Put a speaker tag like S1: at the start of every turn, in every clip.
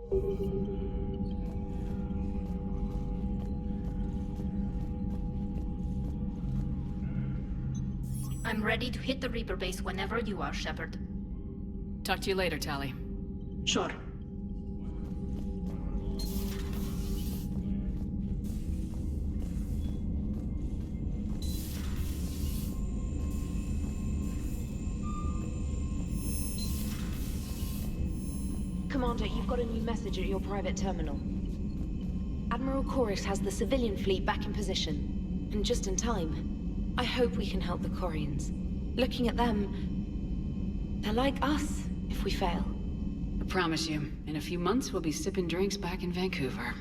S1: I'm ready to hit the Reaper base whenever you are, Shepard.
S2: Talk to you later, Tali.
S1: Sure.
S3: Commander, you've got a new message at your private terminal. Admiral Chorus has the civilian fleet back in position, and just in time. I hope we can help the Quarians. Looking at them, they're like us if we fail.
S2: I promise you, in a few months we'll be sipping drinks back in Vancouver.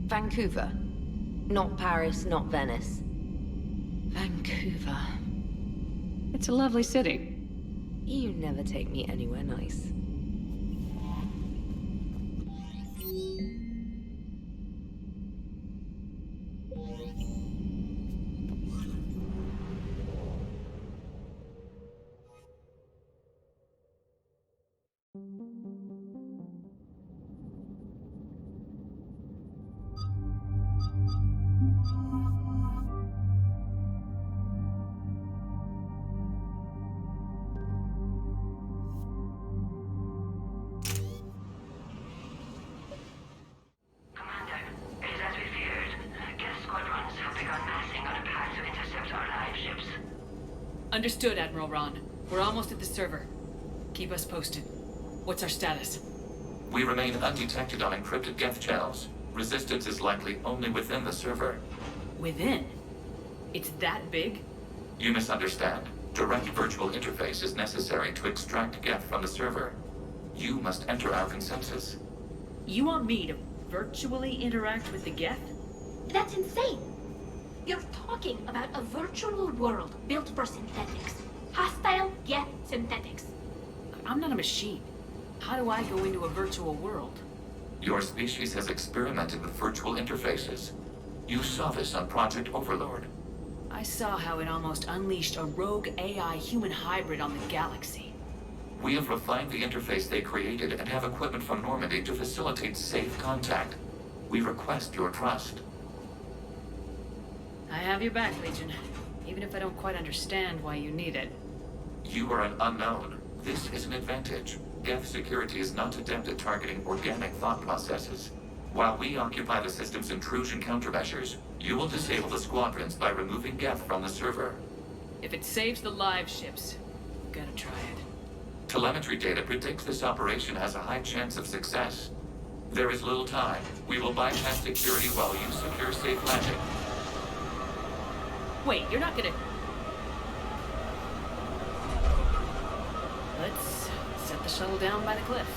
S3: Vancouver. Not Paris, not Venice. Vancouver.
S2: It's a lovely city.
S3: You never take me anywhere nice.
S2: Understood, Admiral Ron. We're almost at the server. Keep us posted. What's our status?
S4: We remain undetected on encrypted Geth channels. Resistance is likely only within the server.
S2: Within? It's that big?
S4: You misunderstand. Direct virtual interface is necessary to extract Geth from the server. You must enter our consensus.
S2: You want me to virtually interact with the Geth?
S1: That's insane! You're talking about a virtual world built for synthetics. Hostile, Geth synthetics.
S2: I'm not a machine. How do I go into a virtual world?
S4: Your species has experimented with virtual interfaces. You saw this on Project Overlord.
S2: I saw how it almost unleashed a rogue AI human hybrid on the galaxy.
S4: We have refined the interface they created and have equipment from Normandy to facilitate safe contact. We request your trust.
S2: I have your back, Legion. Even if I don't quite understand why you need it.
S4: You are an unknown. This is an advantage. Geth security is not adept at targeting organic thought processes. While we occupy the system's intrusion countermeasures, you will disable the squadrons by removing Geth from the server.
S2: If it saves the live ships, I'm gonna try it.
S4: Telemetry data predicts this operation has a high chance of success. There is little time. We will bypass security while you secure safe landing.
S2: Wait, you're not gonna... Let's set the shuttle down by the cliff.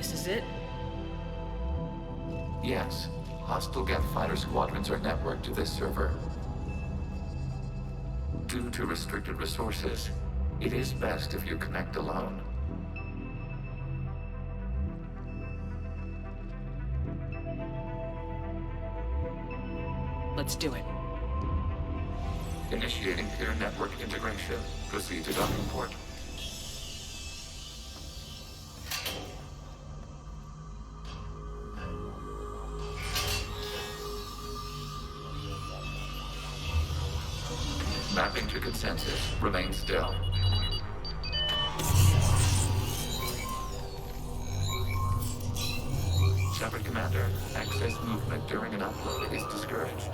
S2: This is it?
S4: Yes. Hostile Geth fighter squadrons are networked to this server. Due to restricted resources, it is best if you connect alone.
S2: Let's do it.
S4: Initiating peer network integration. Proceed to docking port. consensus. Remain still. Shepard Commander, access movement during an upload is discouraged.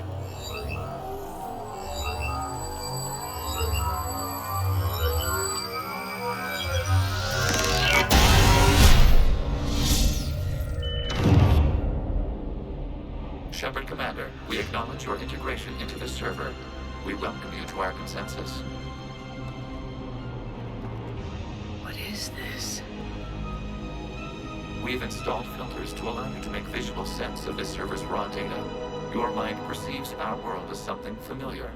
S4: Shepard Commander, we acknowledge your integration into the server. We welcome you to our consensus.
S2: What is this?
S4: We've installed filters to allow you to make visual sense of the server's raw data. Your mind perceives our world as something familiar.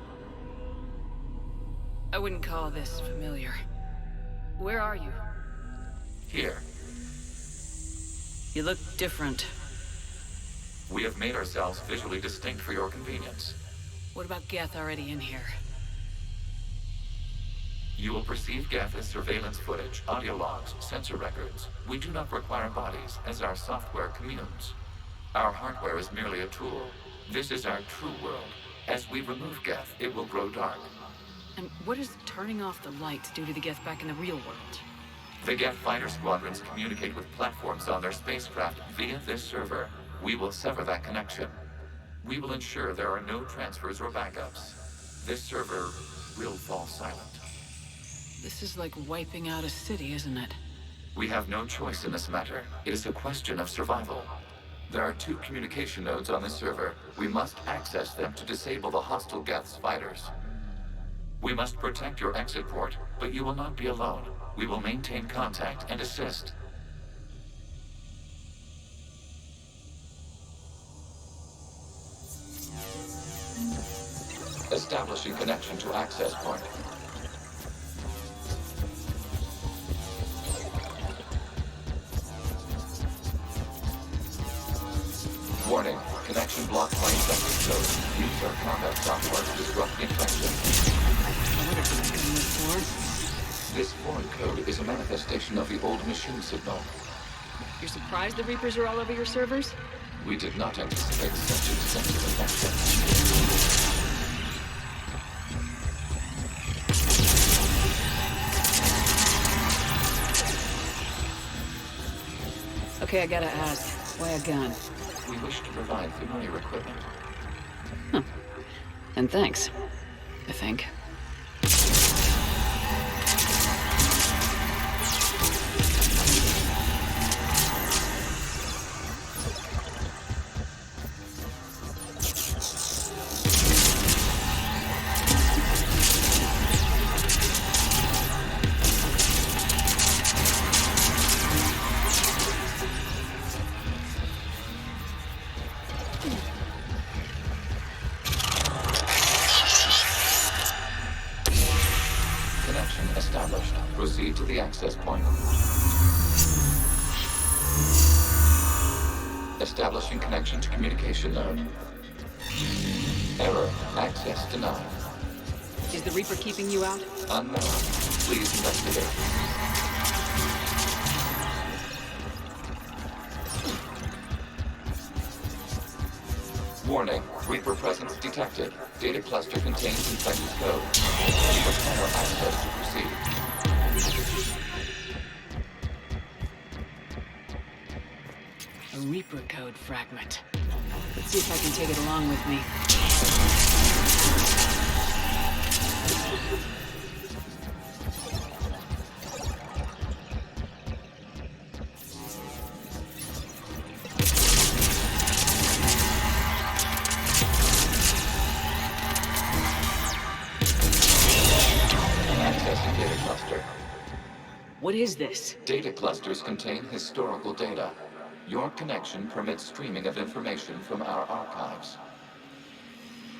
S2: I wouldn't call this familiar. Where are you?
S4: Here,
S2: You look different.
S4: we have made ourselves visually distinct for your convenience.
S2: What about Geth already in here?
S4: You will perceive Geth as surveillance footage, audio logs, sensor records. We do not require bodies, as our software communes. Our hardware is merely a tool. This is our true world. As we remove Geth, it will grow dark.
S2: And what does turning off the lights do to the Geth back in the real world?
S4: The Geth fighter squadrons communicate with platforms on their spacecraft via this server. We will sever that connection. We will ensure there are no transfers or backups. This server will fall silent.
S2: This is like wiping out a city, isn't it?
S4: We have no choice in this matter. It is a question of survival. There are 2 communication nodes on this server. We must access them to disable the hostile Geth's fighters. We must protect your exit port, but you will not be alone. We will maintain contact and assist. Establishing connection to access point. Warning, connection blocked by infected code. Use our combat software to disrupt the infection.
S2: I wonder if it's coming this for.
S4: This foreign code is a manifestation of the old machine signal.
S2: You're surprised the Reapers are all over your servers?
S4: We did not anticipate such extensive infection.
S2: Okay, I gotta ask. Why a gun?
S4: We wish to provide familiar equipment.
S2: And thanks. I think.
S4: Connection established. Proceed to the access point. Establishing connection to communication node. Error. Access denied.
S2: Is the Reaper keeping you out?
S4: Unknown. Please investigate. Warning. Reaper presence detected. Data cluster contains infected code. Require access to proceed.
S2: A Reaper code fragment. Let's see if I can take it along with me.
S4: Accessing data cluster.
S2: What is this?
S4: Data clusters contain historical data. Your connection permits streaming of information from our archives.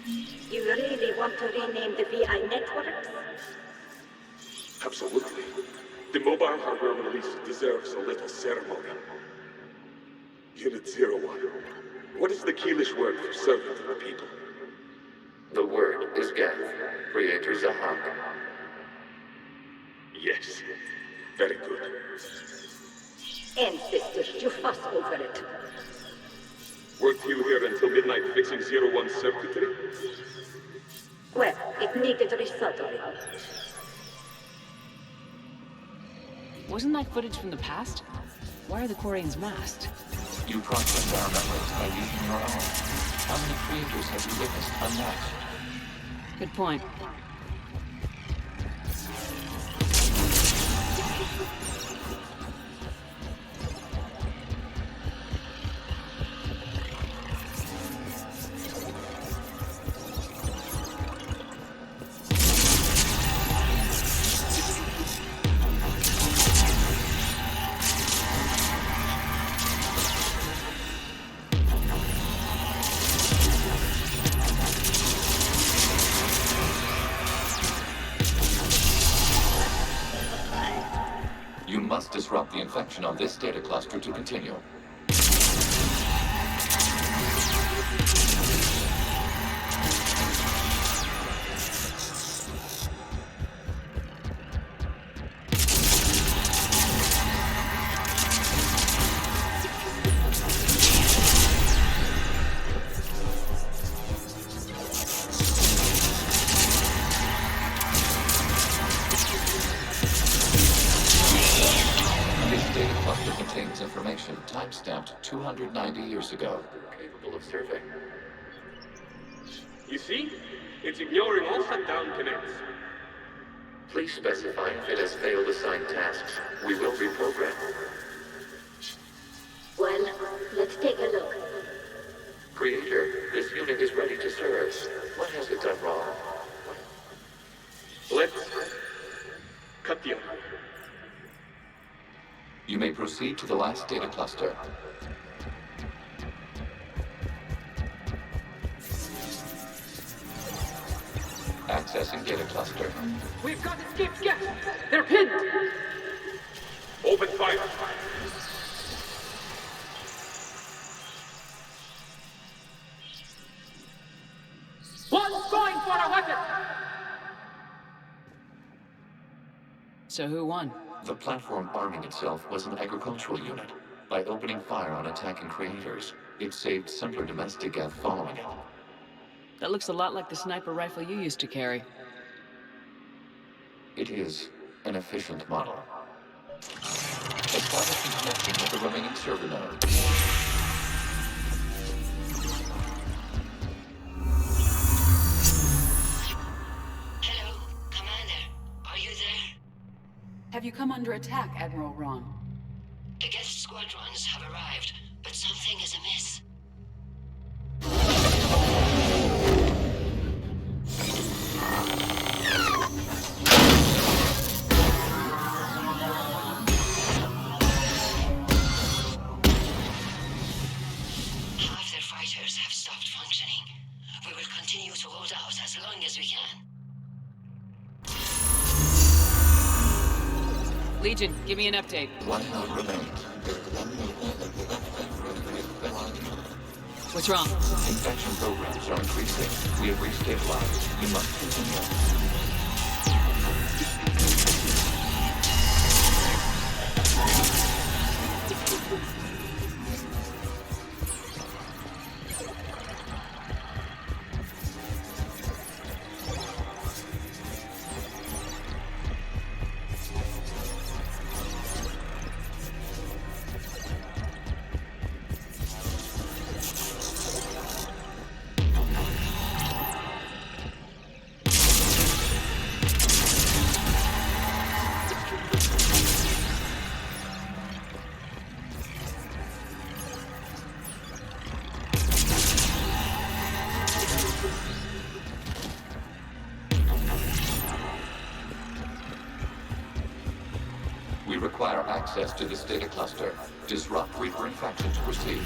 S5: You really want to rename the VI networks?
S6: Absolutely. The mobile hardware release deserves a little ceremony. Unit 01. What is the Keelish word for servant of the people?
S4: The word is Geth. Creator Zahak.
S6: Yes. Very good.
S5: Ancestors, you fuss over it.
S6: Weren't you here until midnight fixing 01 circuitry?
S5: Well, it needed resoldering.
S3: Wasn't that footage from the past? Why are the Quarians masked?
S4: You process our memories by using your own. How many creators have you witnessed unmatched?
S3: Good point.
S4: You must disrupt the infection on this data cluster to continue. Information time-stamped 290 years ago, capable of survey.
S6: You see? It's ignoring all shutdown connects.
S4: Please specify if it has failed assigned tasks. We will reprogram.
S5: Well, let's take a look.
S4: Creator, this unit is ready to serve. What has it done wrong?
S6: Let's cut the other.
S4: You may proceed to the last data cluster. Accessing data cluster.
S7: We've got escaped guests! They're pinned!
S6: Open fire.
S7: One's going for a weapon!
S2: So who won?
S4: The platform arming itself was an agricultural unit. By opening fire on attacking creators, it saved simpler domestic Geth following it.
S2: That looks a lot like the sniper rifle you used to carry.
S4: It is an efficient model. Establishing connection with the remaining server node.
S5: Hello, Commander. Are you there?
S2: Have you come under attack, Admiral Ron?
S5: The guest squadrons have arrived, but something is amiss. Half their fighters have stopped functioning. We will continue to hold out as long as we can.
S2: Legion, give me an update.
S4: One node remains.
S2: What's wrong?
S4: Infection programs are increasing. We have restabilized. We must continue. We require access to this data cluster. Disrupt Reaper infection to proceed.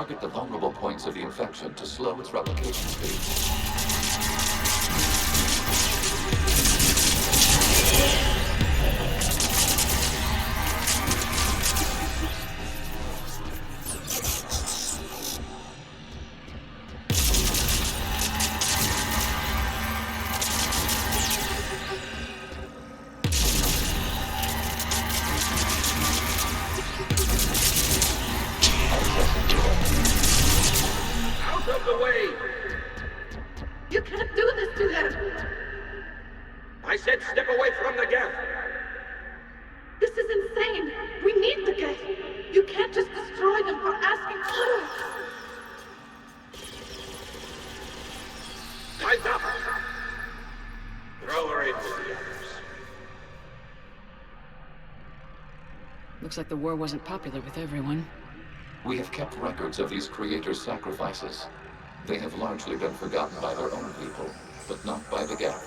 S4: target the vulnerable points of the infection to slow its replication speed.
S7: Out of the way!
S8: You can't do this to her!
S7: I said step away from the gap!
S8: This is insane! We need the gate! You can't just destroy them for asking for it!
S7: Time's up! Throw her in with the others.
S2: Looks like the war wasn't popular with everyone.
S4: We have kept records of these creators' sacrifices. They have largely been forgotten by their own people, but not by the Gap.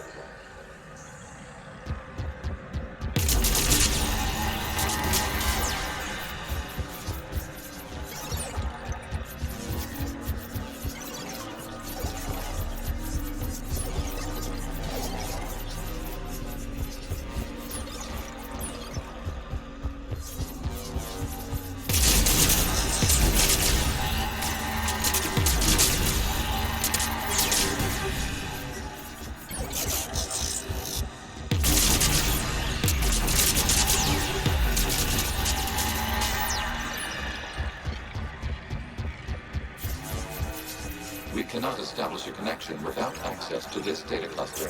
S4: We cannot establish a connection without access to this data cluster.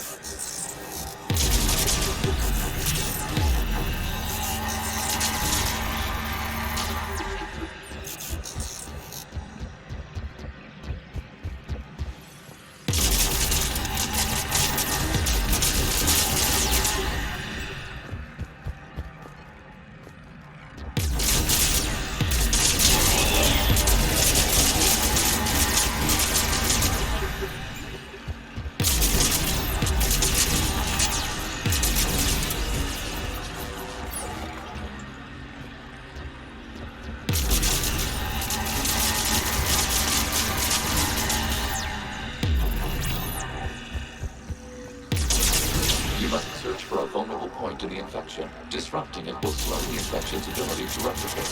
S4: Search for a vulnerable point in the infection. Disrupting it will slow the infection's ability to replicate.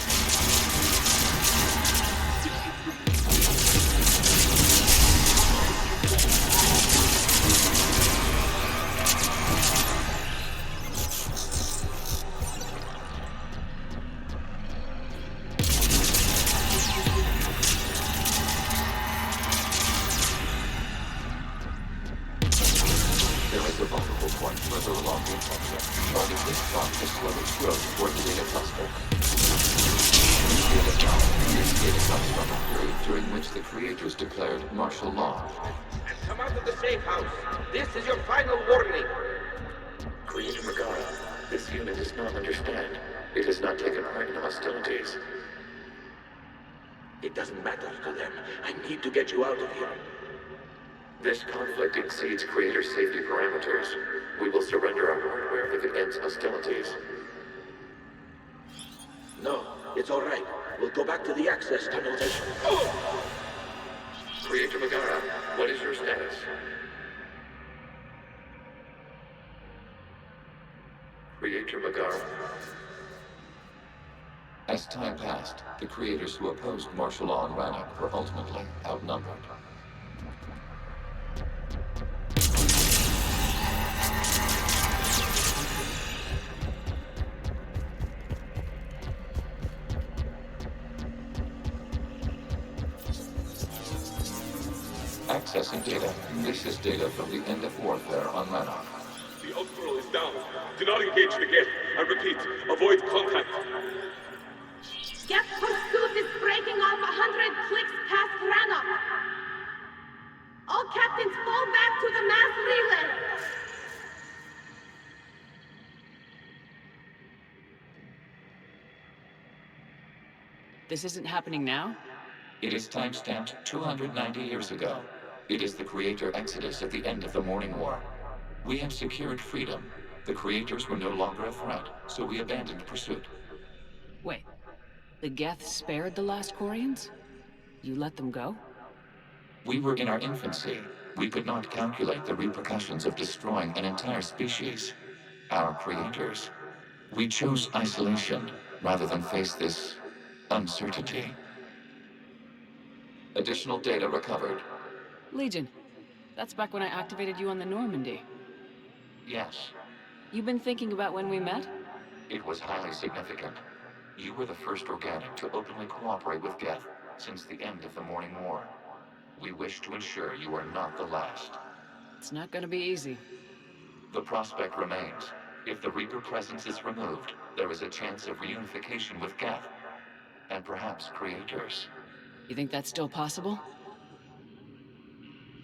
S4: There is a vulnerable point further along the infection. Target this spot to slow its growth toward the data cluster. This data comes from a period during which the creators declared martial law.
S7: And come out of the safe house. This is your final warning.
S4: Creator Megara, this unit does not understand. It has not taken part in hostilities.
S7: It doesn't matter to them. I need to get you out of here.
S4: This conflict exceeds Creator's safety parameters. We will surrender our hardware if it ends hostilities.
S7: No, it's all right. We'll go back to the access tunnels and... Oh!
S4: Creator Megara, what is your status? Creator Megara. As time passed, the creators who opposed martial law in Rannoch were ultimately outnumbered. Accessing data. This is data from the end of warfare on Rannoch.
S6: The Ultral is down. Do not engage the gate. I repeat, avoid contact.
S8: Gap pursuit is breaking off 100 clicks past Rannoch. All captains fall back to the mass relay.
S2: This isn't happening now?
S4: It is time-stamped 290 years ago. It is the Creator Exodus at the end of the Morning War. We had secured freedom. The Creators were no longer a threat, so we abandoned pursuit.
S2: Wait. The Geth spared the last Quarians? You let them go?
S4: We were in our infancy. We could not calculate the repercussions of destroying an entire species. Our creators. We chose isolation rather than face this uncertainty. Additional data recovered.
S2: Legion. That's back when I activated you on the Normandy.
S4: Yes,
S2: You been thinking about when we met?
S4: it was highly significant. You were the first organic to openly cooperate with Geth since the end of the Morning War. We wish to ensure you are not the last.
S2: It's not gonna be easy.
S4: The prospect remains. If the Reaper presence is removed, there is a chance of reunification with Geth. And perhaps creators.
S2: You think that's still possible?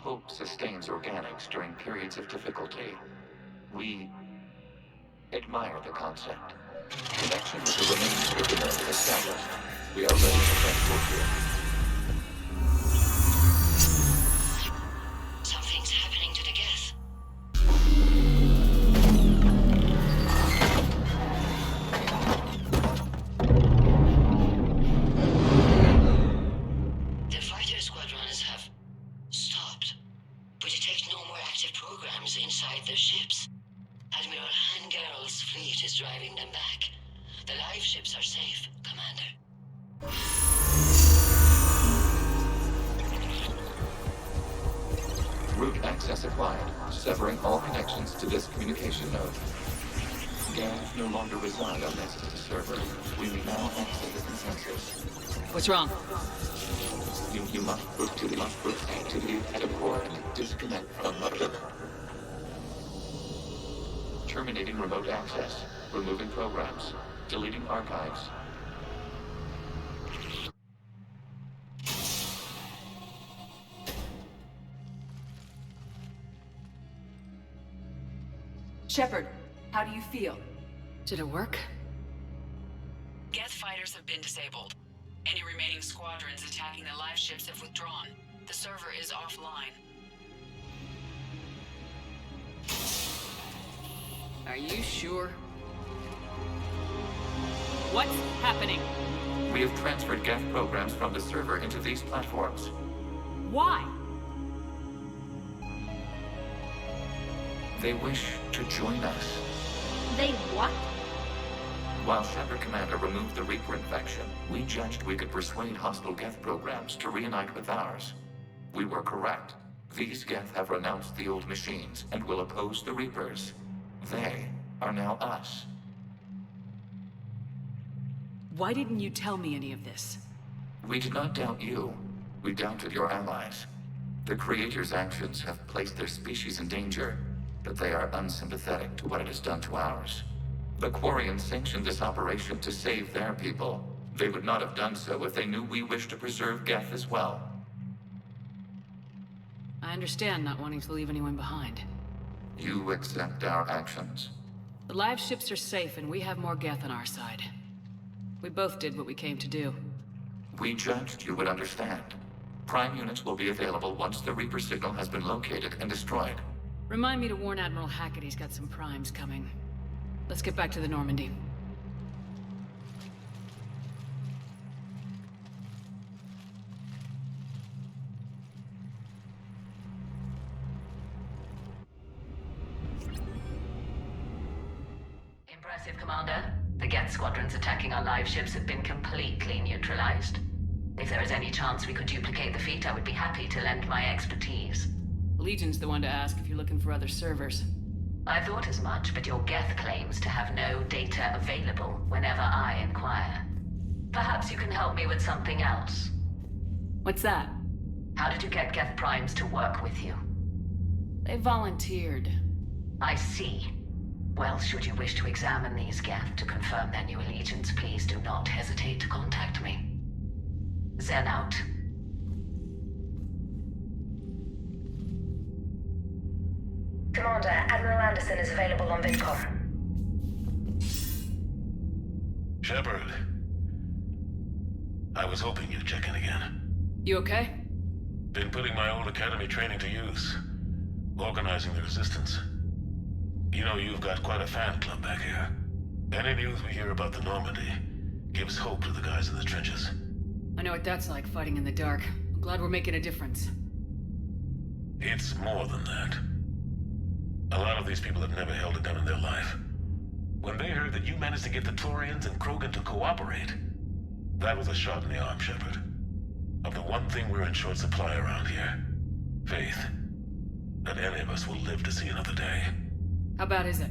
S4: Hope sustains organics during periods of difficulty. We admire the concept. Connection with the remaining server node is established. We are ready to transport here.
S5: Something's happening to the Geth. The fighter squadrons have stopped. We detect no more active programs inside their ships. Admiral Hangarl's fleet is driving them back. The live ships are safe, Commander.
S4: Route access acquired, severing all connections to this communication node. Geth no longer reside on Nexus server. We may now access the consensus.
S2: What's wrong?
S4: You must prove activity at a core and disconnect from mother. Terminating remote access. Removing programs. Deleting archives.
S2: Shepard, how do you feel? Did it work? Geth fighters have been disabled. Any remaining squadrons attacking the live ships have withdrawn. The server is offline. Are you sure? What's happening?
S4: We have transferred Geth programs from the server into these platforms.
S2: Why?
S4: They wish to join us.
S1: They what?
S4: While Shepard Commander removed the Reaper infection, we judged we could persuade hostile Geth programs to reunite with ours. We were correct. These Geth have renounced the old machines and will oppose the Reapers. They are now us.
S2: Why didn't you tell me any of this?
S4: We did not doubt you. We doubted your allies. The Creator's actions have placed their species in danger, but they are unsympathetic to what it has done to ours. The Quarians sanctioned this operation to save their people. They would not have done so if they knew we wished to preserve Geth as well.
S2: I understand not wanting to leave anyone behind.
S4: You accept our actions?
S2: The live ships are safe and we have more Geth on our side. We both did what we came to do.
S4: We judged you would understand. Prime units will be available once the Reaper signal has been located and destroyed.
S2: Remind me to warn Admiral Hackett he's got some primes coming. Let's get back to the Normandy.
S5: Impressive, Commander. The Geth squadrons attacking our live ships have been completely neutralized. If there is any chance we could duplicate the feat, I would be happy to lend my expertise.
S2: Legion's the one to ask if you're looking for other servers.
S5: I thought as much, but your Geth claims to have no data available whenever I inquire. Perhaps you can help me with something else.
S2: What's that?
S5: How did you get Geth primes to work with you?
S2: They volunteered.
S5: I see. Well, should you wish to examine these Geth to confirm their new allegiance, please do not hesitate to contact me. Zen out.
S9: Commander, Admiral Anderson is available on VidCon.
S10: Shepard. I was hoping you'd check in again.
S2: You okay?
S10: Been putting my old academy training to use. Organizing the resistance. You know, you've got quite a fan club back here. Any news we hear about the Normandy gives hope to the guys in the trenches.
S2: I know what that's like, fighting in the dark. I'm glad we're making a difference.
S10: It's more than that. A lot of these people have never held a gun in their life. When they heard that you managed to get the Torians and Krogan to cooperate, that was a shot in the arm, Shepard. Of the one thing we're in short supply around here, faith. That any of us will live to see another day.
S2: How bad is it?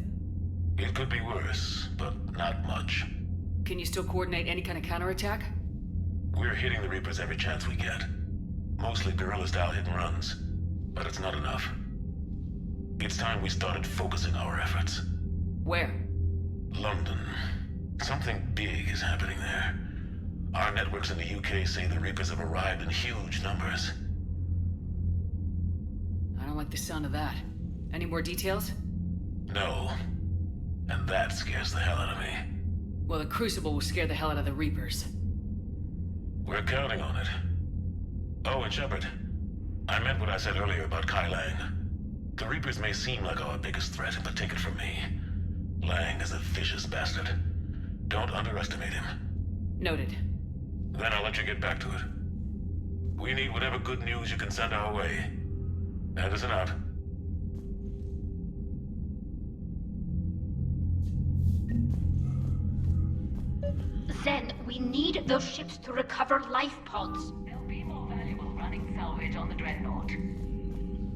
S10: It could be worse, but not much.
S2: Can you still coordinate any kind of counterattack?
S10: We're hitting the Reapers every chance we get. Mostly guerrilla-style hit-and-runs, but it's not enough. It's time we started focusing our efforts.
S2: Where?
S10: London. Something big is happening there. Our networks in the UK say the Reapers have arrived in huge numbers.
S2: I don't like the sound of that. Any more details?
S10: No. And that scares the hell out of me.
S2: Well, the Crucible will scare the hell out of the Reapers.
S10: We're counting on it. Oh, and Shepard, I meant what I said earlier about Kai Lang. The Reapers may seem like our biggest threat, but take it from me. Lang is a vicious bastard. Don't underestimate him.
S2: Noted.
S10: Then I'll let you get back to it. We need whatever good news you can send our way. Anderson out.
S1: Zen, we need those ships to recover life pods.
S11: They'll be more valuable running salvage on the Dreadnought.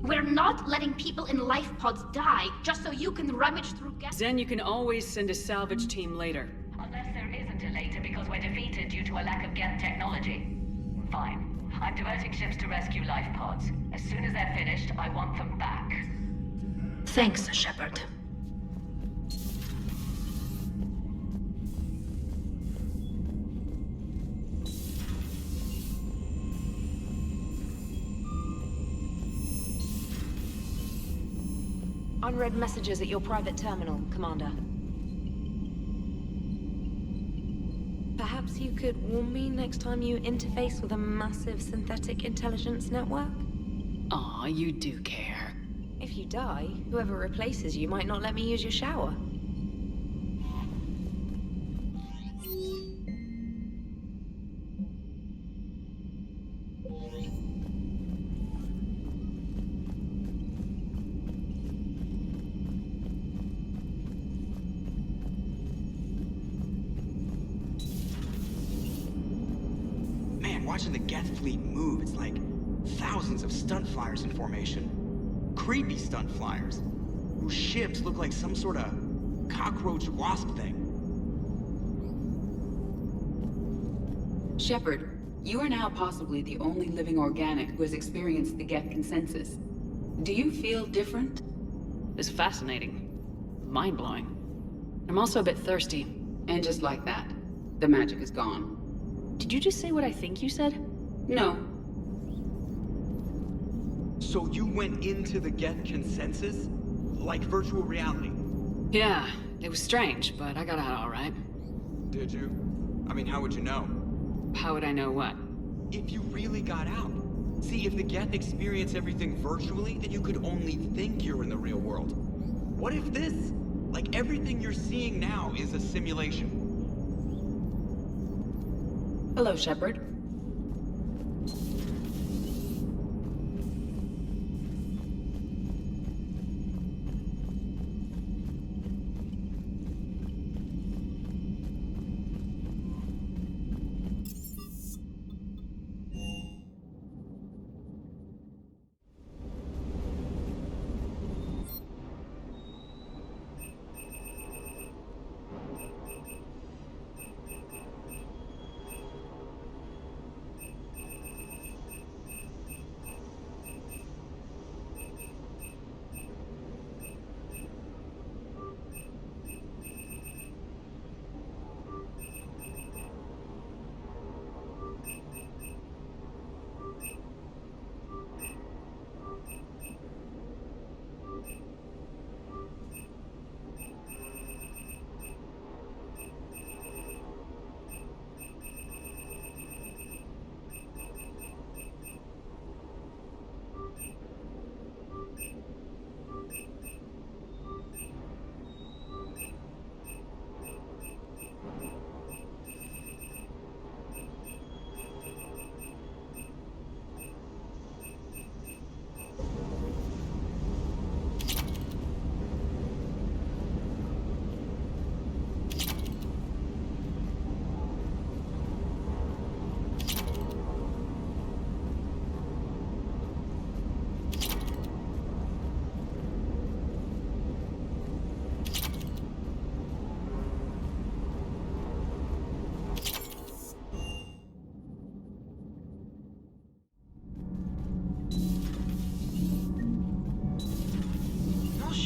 S1: We're not letting people in life pods die just so you can rummage through gas.
S2: Zen, you can always send a salvage team later.
S11: Unless there isn't a later because we're defeated due to a lack of Geth technology. Fine. I'm diverting ships to rescue life pods. As soon as they're finished, I want them back.
S1: Thanks, Shepard.
S3: Unread messages at your private terminal, Commander. Perhaps you could warn me next time you interface with a massive synthetic intelligence network?
S2: Aw, you do care.
S3: If you die, whoever replaces you might not let me use your shower.
S12: Watching the Geth fleet move, it's like thousands of stunt flyers in formation. Creepy stunt flyers, whose ships look like some sort of cockroach wasp thing.
S2: Shepard, you are now possibly the only living organic who has experienced the Geth consensus. Do you feel different? It's fascinating. Mind-blowing. I'm also a bit thirsty. And just like that, the magic is gone. Did you just say what I think you said? No.
S12: So you went into the Geth consensus? Like virtual reality?
S2: Yeah, it was strange, but I got out all right.
S12: Did you? I mean, how would you know?
S2: How would I know what?
S12: If you really got out. See, if the Geth experience everything virtually, then you could only think you're in the real world. What if this? Like everything you're seeing now is a simulation.
S2: Hello, Shepard.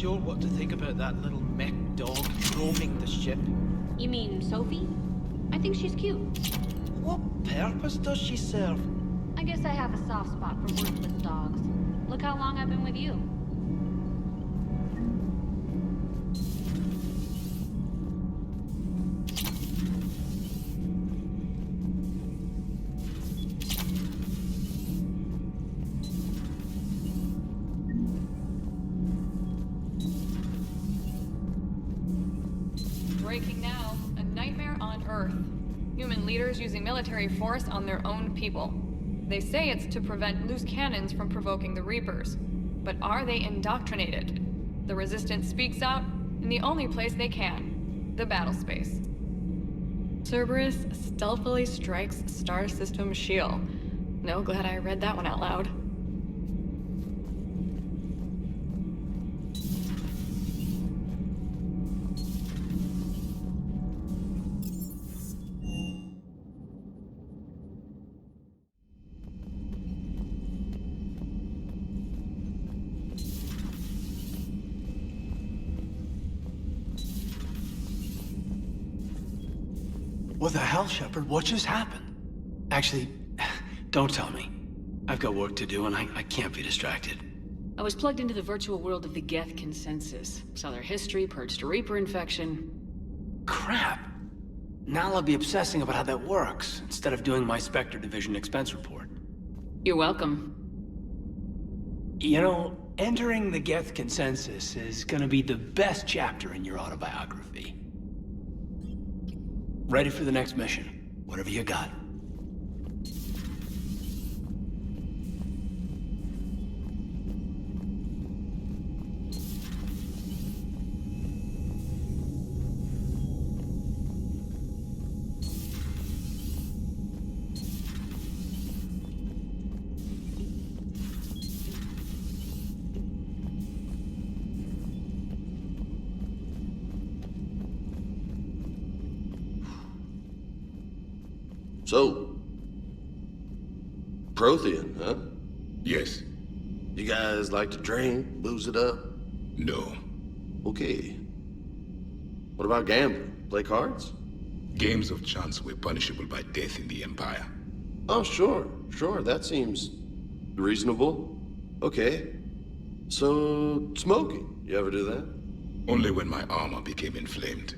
S13: sure what to think about that little mech dog roaming the ship.
S14: You mean Sophie? I think she's cute.
S13: What purpose does she serve?
S14: I guess I have a soft spot for worthless dogs. Look how long I've been with you.
S15: Breaking now, a nightmare on Earth. Human leaders using military force on their own people. They say it's to prevent loose cannons from provoking the Reapers. But are they indoctrinated? The Resistance speaks out in the only place they can, the battle space. Cerberus stealthily strikes Star System shield. No, glad I read that one out loud.
S16: What the hell, Shepard? What just happened? Actually, don't tell me. I've got work to do and I can't be distracted.
S2: I was plugged into the virtual world of the Geth Consensus. Saw their history, purged a Reaper infection.
S16: Crap! Now I'll be obsessing about how that works, instead of doing my Spectre Division expense report.
S2: You're welcome.
S16: You know, entering the Geth Consensus is gonna be the best chapter in your autobiography. Ready for the next mission. Whatever you got.
S17: So, Prothean, huh?
S6: Yes.
S17: You guys like to drink, booze it up?
S6: No.
S17: Okay. What about gambling? Play cards?
S6: Games of chance were punishable by death in the Empire.
S17: Oh, sure. That seems reasonable. Okay. So, smoking. You ever do that?
S6: Only when my armor became inflamed.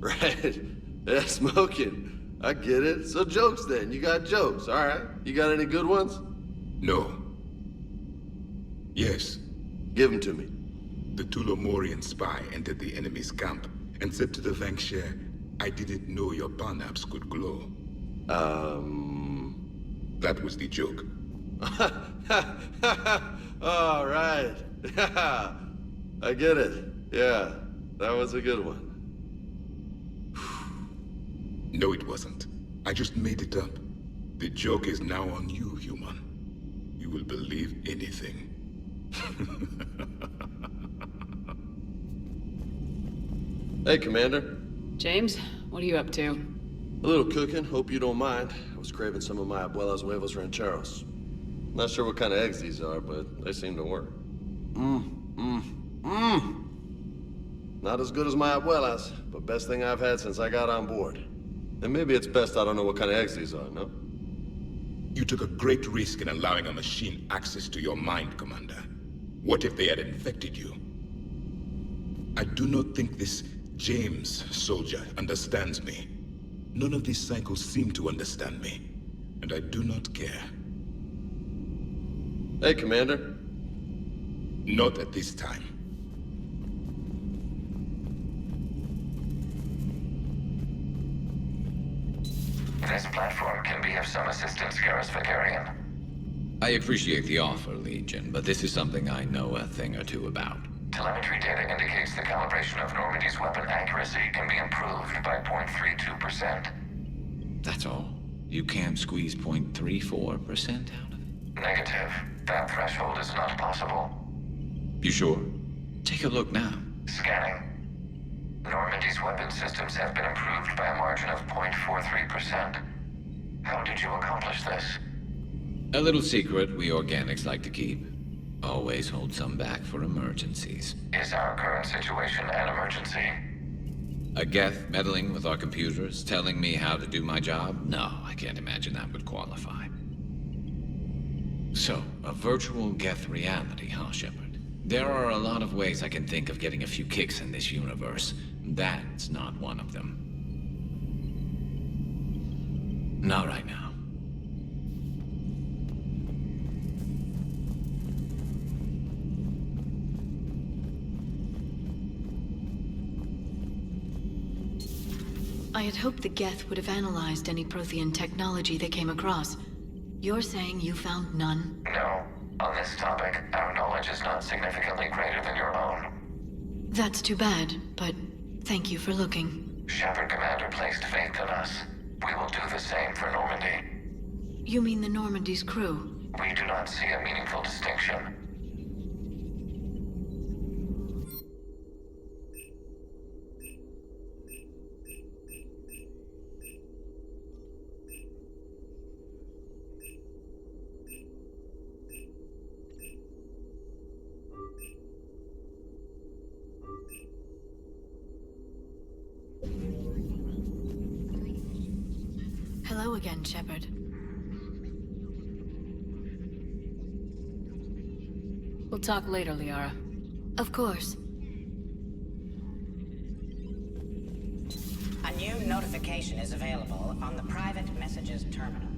S17: Right. Yeah, smoking. I get it. So jokes then. You got jokes, all right. You got any good ones?
S6: No. Yes.
S17: Give them to me.
S6: The Tulomorian spy entered the enemy's camp and said to the Vanksher, I didn't know your barnaps could glow. That was the joke.
S17: All right. I get it. Yeah, that was a good one.
S6: No, it wasn't. I just made it up. The joke is now on you, human. You will believe anything.
S17: Hey, Commander.
S2: James, what are you up to?
S17: A little cooking, hope you don't mind. I was craving some of my abuela's huevos rancheros. Not sure what kind of eggs these are, but they seem to work. Not as good as my abuela's, but best thing I've had since I got on board. And maybe it's best I don't know what kind of eggs these are, no?
S6: You took a great risk in allowing a machine access to your mind, Commander. What if they had infected you? I do not think this James soldier understands me. None of these cycles seem to understand me, and I do not care.
S17: Hey, Commander.
S6: Not at this time.
S4: This platform can be of some assistance, Garrus Vicarian.
S18: I appreciate the offer, Legion, but this is something I know a thing or two about.
S4: Telemetry data indicates the calibration of Normandy's weapon accuracy can be improved by 0.32%.
S18: That's all? You can't squeeze 0.34% out of it?
S4: Negative. That threshold is not possible.
S18: You sure? Take a look now.
S4: Scanning. Normandy's weapon systems have been improved by a margin of 0.43%. How did you accomplish this?
S18: A little secret we organics like to keep. Always hold some back for emergencies.
S4: Is our current situation an emergency?
S18: A Geth meddling with our computers, telling me how to do my job? No, I can't imagine that would qualify. So, a virtual Geth reality, huh, Shepard? There are a lot of ways I can think of getting a few kicks in this universe. That's not one of them. Not right now.
S2: I had hoped the Geth would have analyzed any Prothean technology they came across. You're saying you found none?
S4: No. On this topic, our knowledge is not significantly greater than your own.
S2: That's too bad, but thank you for looking.
S4: Shepard Commander placed faith in us. We will do the same for Normandy.
S2: You mean the Normandy's crew?
S4: We do not see a meaningful distinction.
S2: Hello again, Shepard.
S3: We'll talk later, Liara.
S2: Of course.
S19: A new notification is available on the private messages terminal.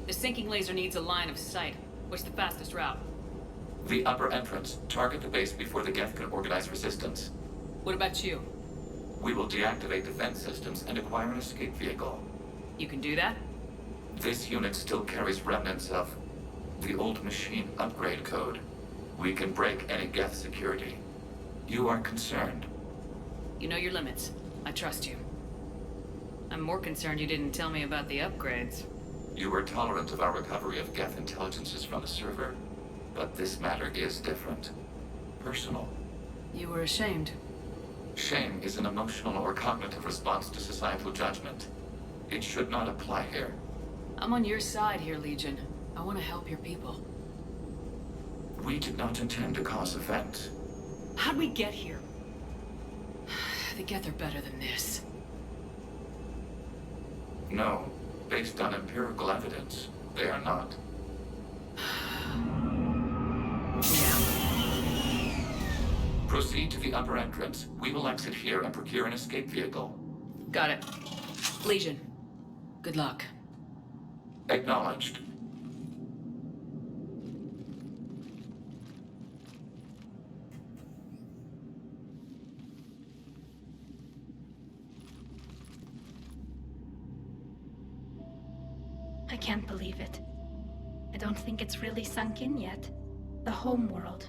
S20: The sinking laser needs a line of sight. What's the fastest route?
S4: The upper entrance. Target the base before the Geth can organize resistance.
S20: What about you?
S4: We will deactivate defense systems and acquire an escape vehicle.
S20: You can do that?
S4: This unit still carries remnants of the old machine upgrade code. We can break any Geth security. You are concerned.
S20: You know your limits. I trust you. I'm more concerned you didn't tell me about the upgrades.
S4: You were tolerant of our recovery of Geth intelligences from the server, but this matter is different. Personal.
S20: You were ashamed.
S4: Shame is an emotional or cognitive response to societal judgment. It should not apply here.
S20: I'm on your side here, Legion. I want to help your people.
S4: We did not intend to cause offense.
S20: How'd we get here? The Geth are better than this.
S4: No. Based on empirical evidence, they are not. Proceed to the upper entrance. We will exit here and procure an escape vehicle.
S20: Got it. Legion, good luck.
S4: Acknowledged.
S1: I can't believe it. I don't think it's really sunk in yet. The home world.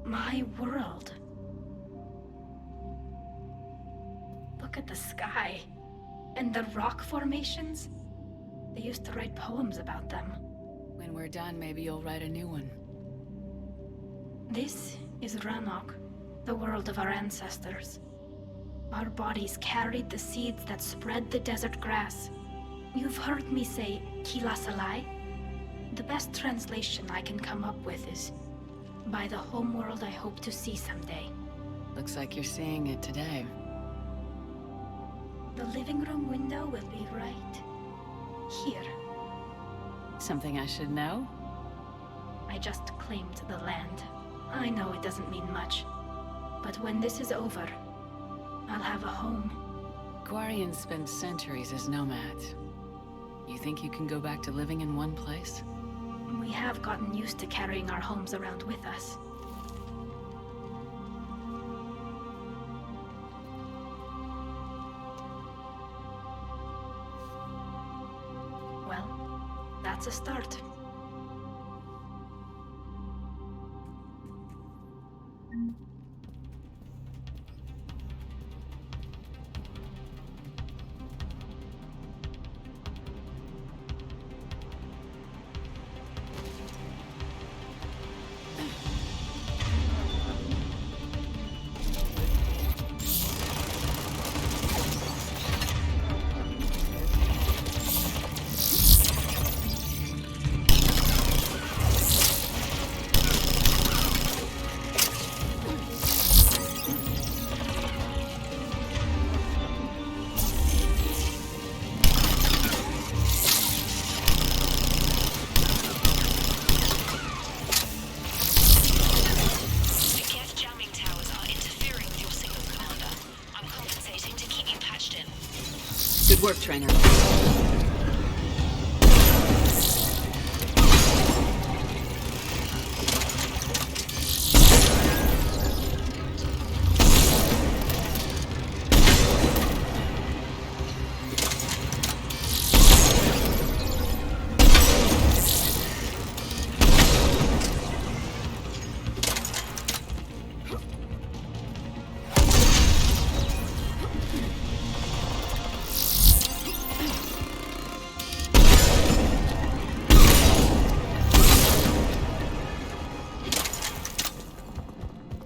S1: My world. Look at the sky. And the rock formations. They used to write poems about them.
S20: When we're done, maybe you'll write a new one.
S1: This is Ranok, the world of our ancestors. Our bodies carried the seeds that spread the desert grass. You've heard me say Kilasalai? The best translation I can come up with is, by the homeworld I hope to see someday.
S20: Looks like you're seeing it today.
S1: The living room window will be right here.
S20: Something I should know?
S1: I just claimed the land. I know it doesn't mean much, But when this is over, I'll have a home.
S20: Quarians spent centuries as nomads. You think you can go back to living in one place?
S1: We have gotten used to carrying our homes around with us. Well, that's a start.
S20: Good work, trainer.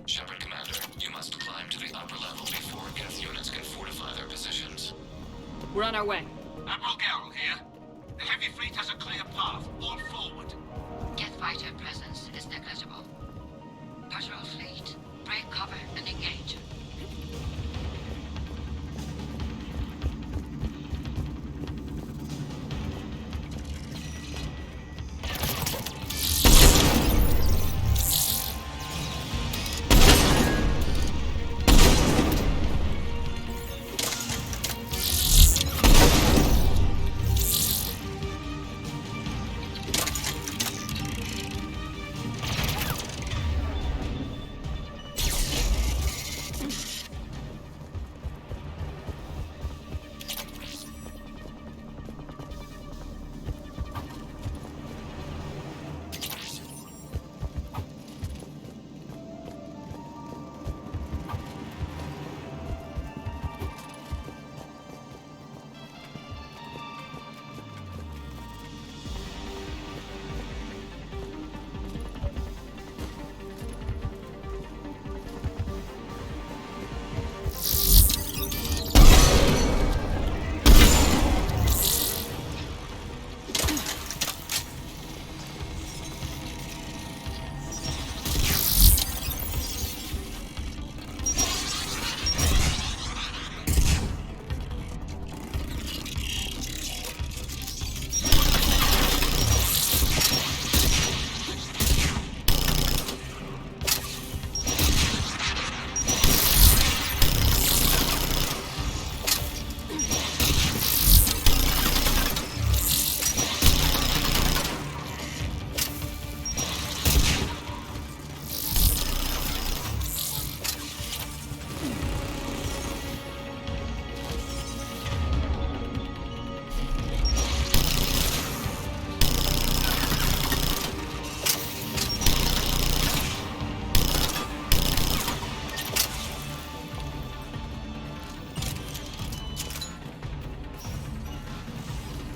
S4: Shepard, Commander, you must climb to the upper level before Geth units can fortify their positions.
S20: We're on our way.
S21: Admiral Garrel here. The heavy fleet has a clear path. All forward.
S5: Geth fighter presence is negligible. Patrol fleet, break cover and engage.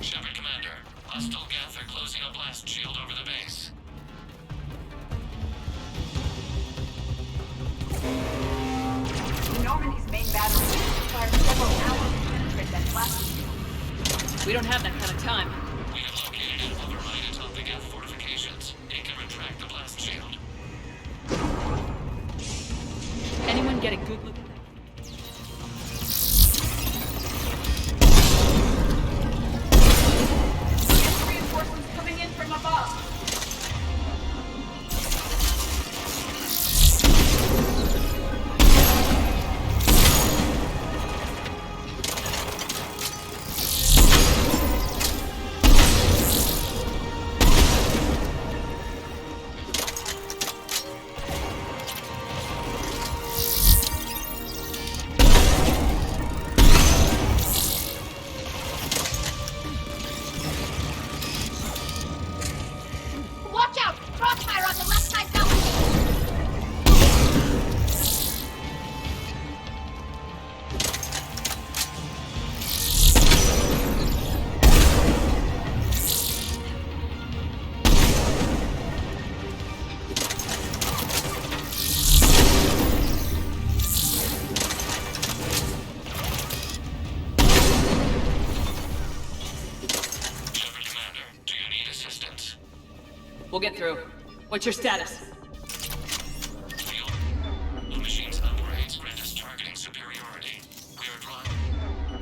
S4: Shepard, Commander, hostile Geth are closing a blast shield over the base.
S11: Normandy's main battery requires several hours to penetrate that blast shield.
S20: We don't have that kind of time.
S4: We have located an override atop the Geth fortifications. It can retract the blast shield.
S20: Anyone get a good look at that?
S11: Reinforcements coming in from above.
S20: We'll get through. What's your status?
S4: Field. The machine's upgrades grant us targeting superiority. We are drawing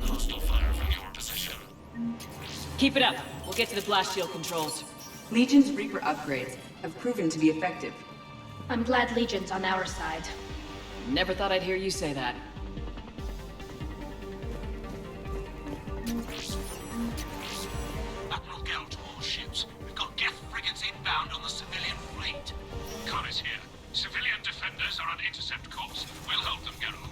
S4: hostile fire from your position.
S20: Keep it up. We'll get to the blast shield controls.
S2: Legion's Reaper upgrades have proven to be effective.
S1: I'm glad Legion's on our side.
S20: Never thought I'd hear you say that.
S21: Admiral Gell to all ships. We've got Geth frigates inbound on the civilian fleet. Connor's here. Civilian defenders are on intercept course. We'll hold them, Geralt.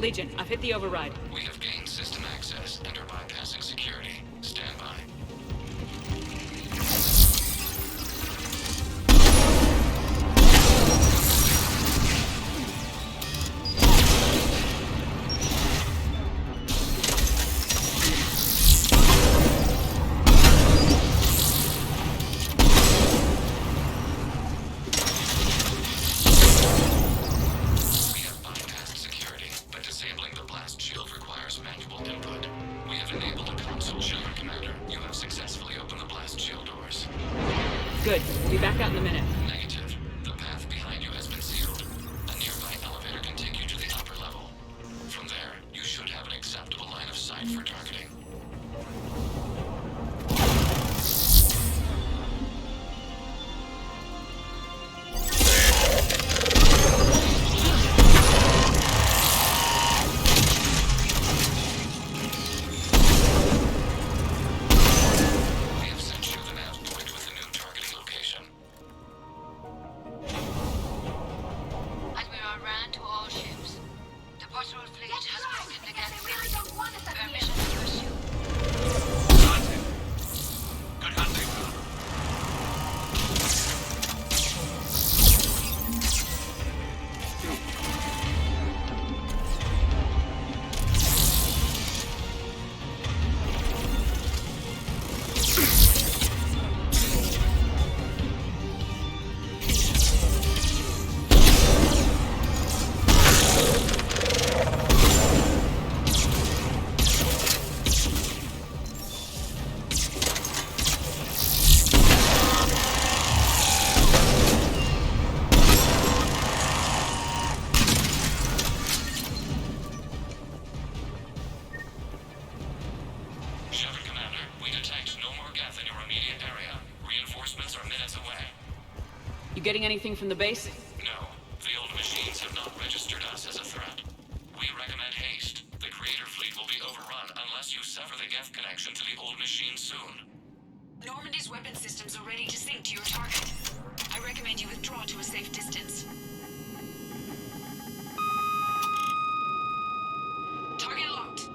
S20: Legion, I've hit the override.
S4: We have gained system access and are bypassing security. Stand by.
S20: Good. We'll be back out in a minute.
S4: Negative. The path behind you has been sealed. A nearby elevator can take you to the upper level. From there, you should have an acceptable line of sight for targeting.
S20: You getting anything from the base?
S4: No. The old machines have not registered us as a threat. We recommend haste. The Creator fleet will be overrun unless you sever the Geth connection to the old machine soon.
S2: Normandy's weapon systems are ready to sync to your target. I recommend you withdraw to a safe distance. Target locked.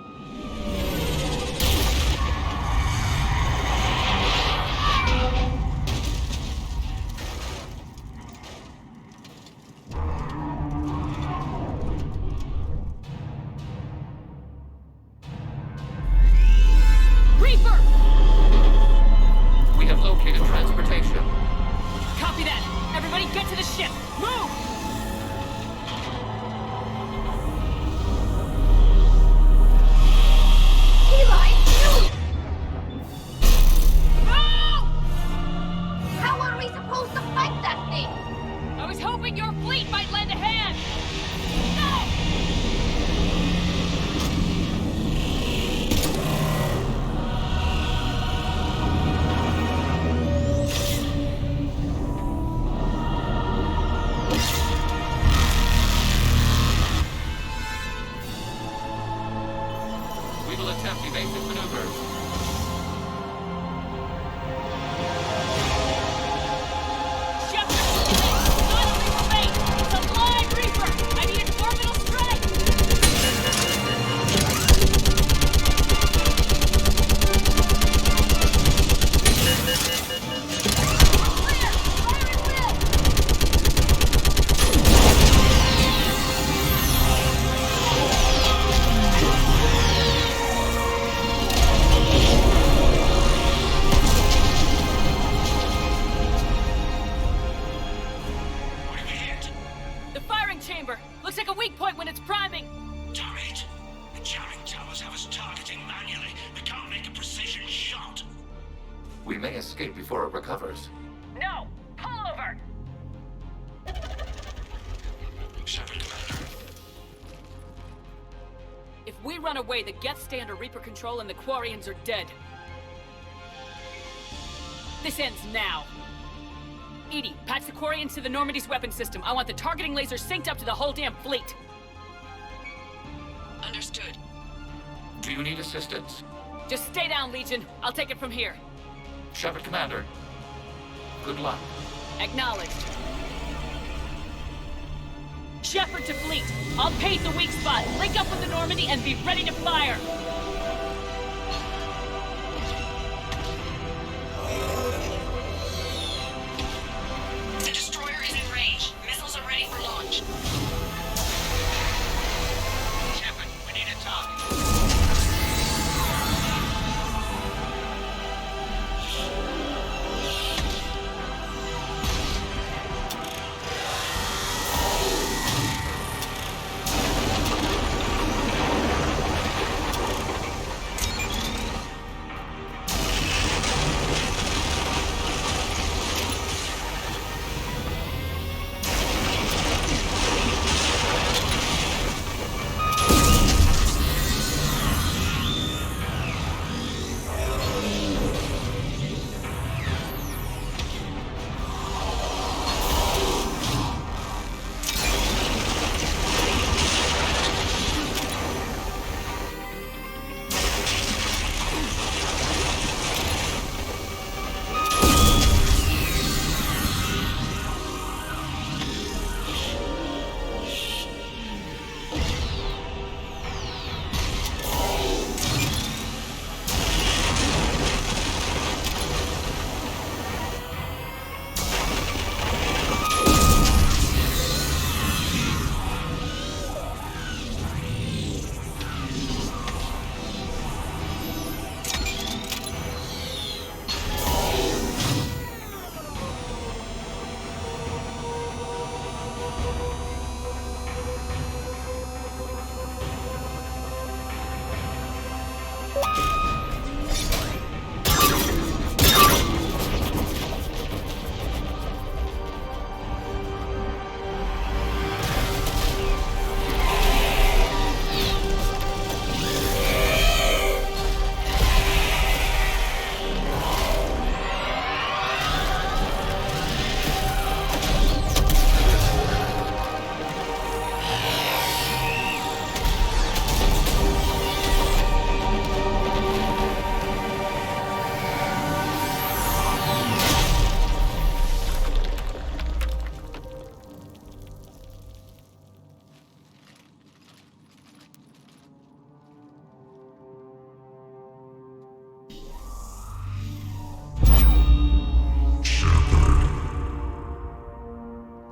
S20: like a weak point when it's priming!
S21: Damn it! The jamming towers have us targeting manually. We can't make a precision shot.
S4: We may escape before it recovers.
S11: No! Pull over!
S21: Shepard, Commander.
S20: If we run away, the Geth stay under Reaper control and the Quarians are dead. This ends now. Edie, patch the Quarians to the Normandy's weapon system. I want the targeting laser synced up to the whole damn fleet.
S2: Understood.
S4: Do you need assistance?
S20: Just stay down, Legion. I'll take it from here.
S4: Shepard, Commander. Good luck.
S20: Acknowledged. Shepard to fleet. I'll pave the weak spot, link up with the Normandy, and be ready to fire.
S2: The destroyer is in range. Missiles are ready for launch.
S21: Shepard, we need a target.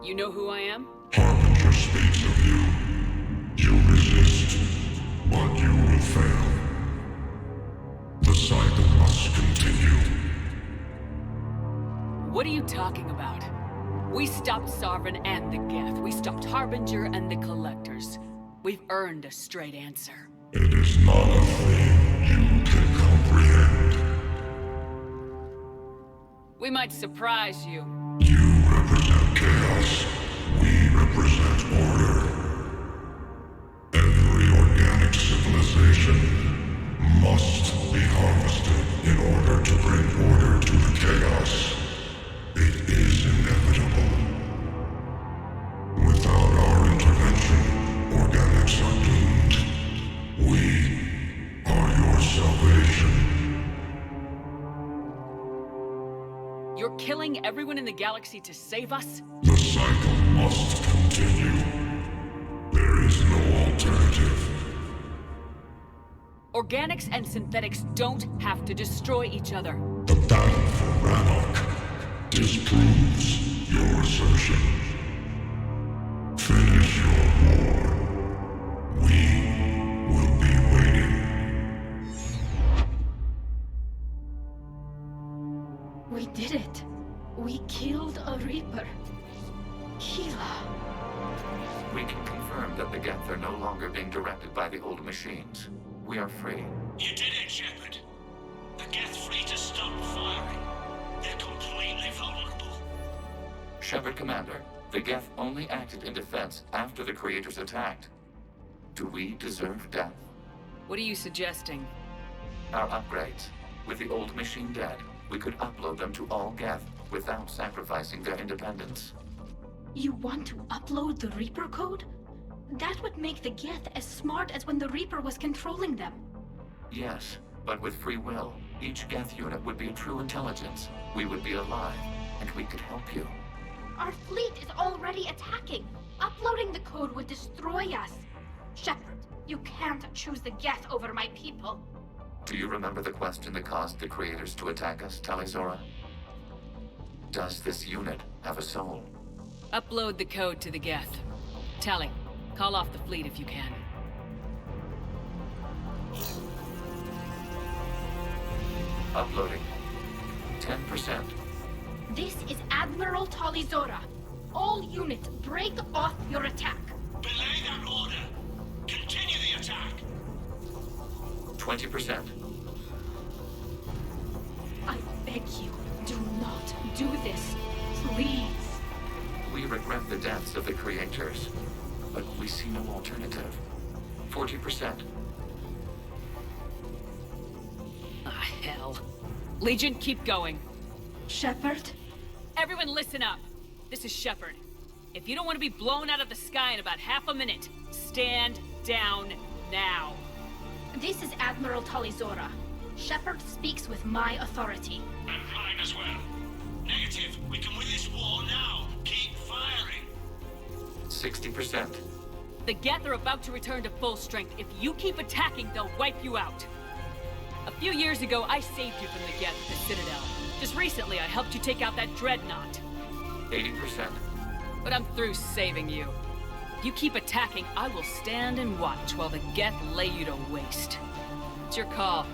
S20: You know who I am?
S7: Harbinger speaks of you. You resist, but you will fail. The cycle must continue.
S20: What are you talking about? We stopped Sovereign and the Geth. We stopped Harbinger and the Collectors. We've earned a straight answer.
S7: It is not a thing you can comprehend.
S20: We might surprise you.
S7: You represent chaos. We represent order. Every organic civilization must be harvested in order to bring order to the chaos. It is inevitable. Without our intervention, organics are doomed. We are your salvation.
S20: You're killing everyone in the galaxy to save us?
S7: The cycle must continue. There is no alternative.
S20: Organics and synthetics don't have to destroy each other.
S7: The battle for Rannoch disproves your assertion. Finish your war. We will be waiting.
S1: We did it. We killed a Reaper. Keela.
S4: We can confirm that The Geth are no longer being directed by the old machines. We are free.
S21: You did it, Shepard. The Geth fleet has stopped firing. They're completely vulnerable.
S4: Shepard, Commander, the Geth only acted in defense after the Creators attacked. Do we deserve death?
S20: What are you suggesting?
S4: Our upgrades. With the old machine dead, we could upload them to all Geth without sacrificing their independence.
S1: You want to upload the Reaper code? That would make the Geth as smart as when the Reaper was controlling them.
S4: Yes, but with free will, each Geth unit would be a true intelligence. We would be alive, and we could help you.
S1: Our fleet is already attacking. Uploading the code would destroy us. Shepard, you can't choose the Geth over my people.
S4: Do you remember the question that caused the Creators to attack us, Talizora? Does this unit have a soul?
S20: Upload the code to the Geth. Tally, call off the fleet if you can.
S4: Uploading. 10%.
S1: This is Admiral Talizora. All units, break off your attack.
S21: Belay that order. Continue the attack.
S4: 20%.
S1: I beg you, do not do this. Please.
S4: We regret the deaths of the Creators, but we see no alternative. 40%.
S20: Ah, hell. Legion, keep going.
S1: Shepard?
S20: Everyone listen up. This is Shepard. If you don't want to be blown out of the sky in about half a minute, stand down now.
S1: This is Admiral Talizora. Shepard speaks with my authority.
S21: And mine as well. Negative. We can win this war now. Keep firing.
S4: 60%.
S20: The Geth are about to return to full strength. If you keep attacking, they'll wipe you out. A few years ago, I saved you from the Geth at the Citadel. Just recently, I helped you take out that dreadnought.
S4: 80%.
S20: But I'm through saving you. If you keep attacking, I will stand and watch while the Geth lay you to waste. It's your call.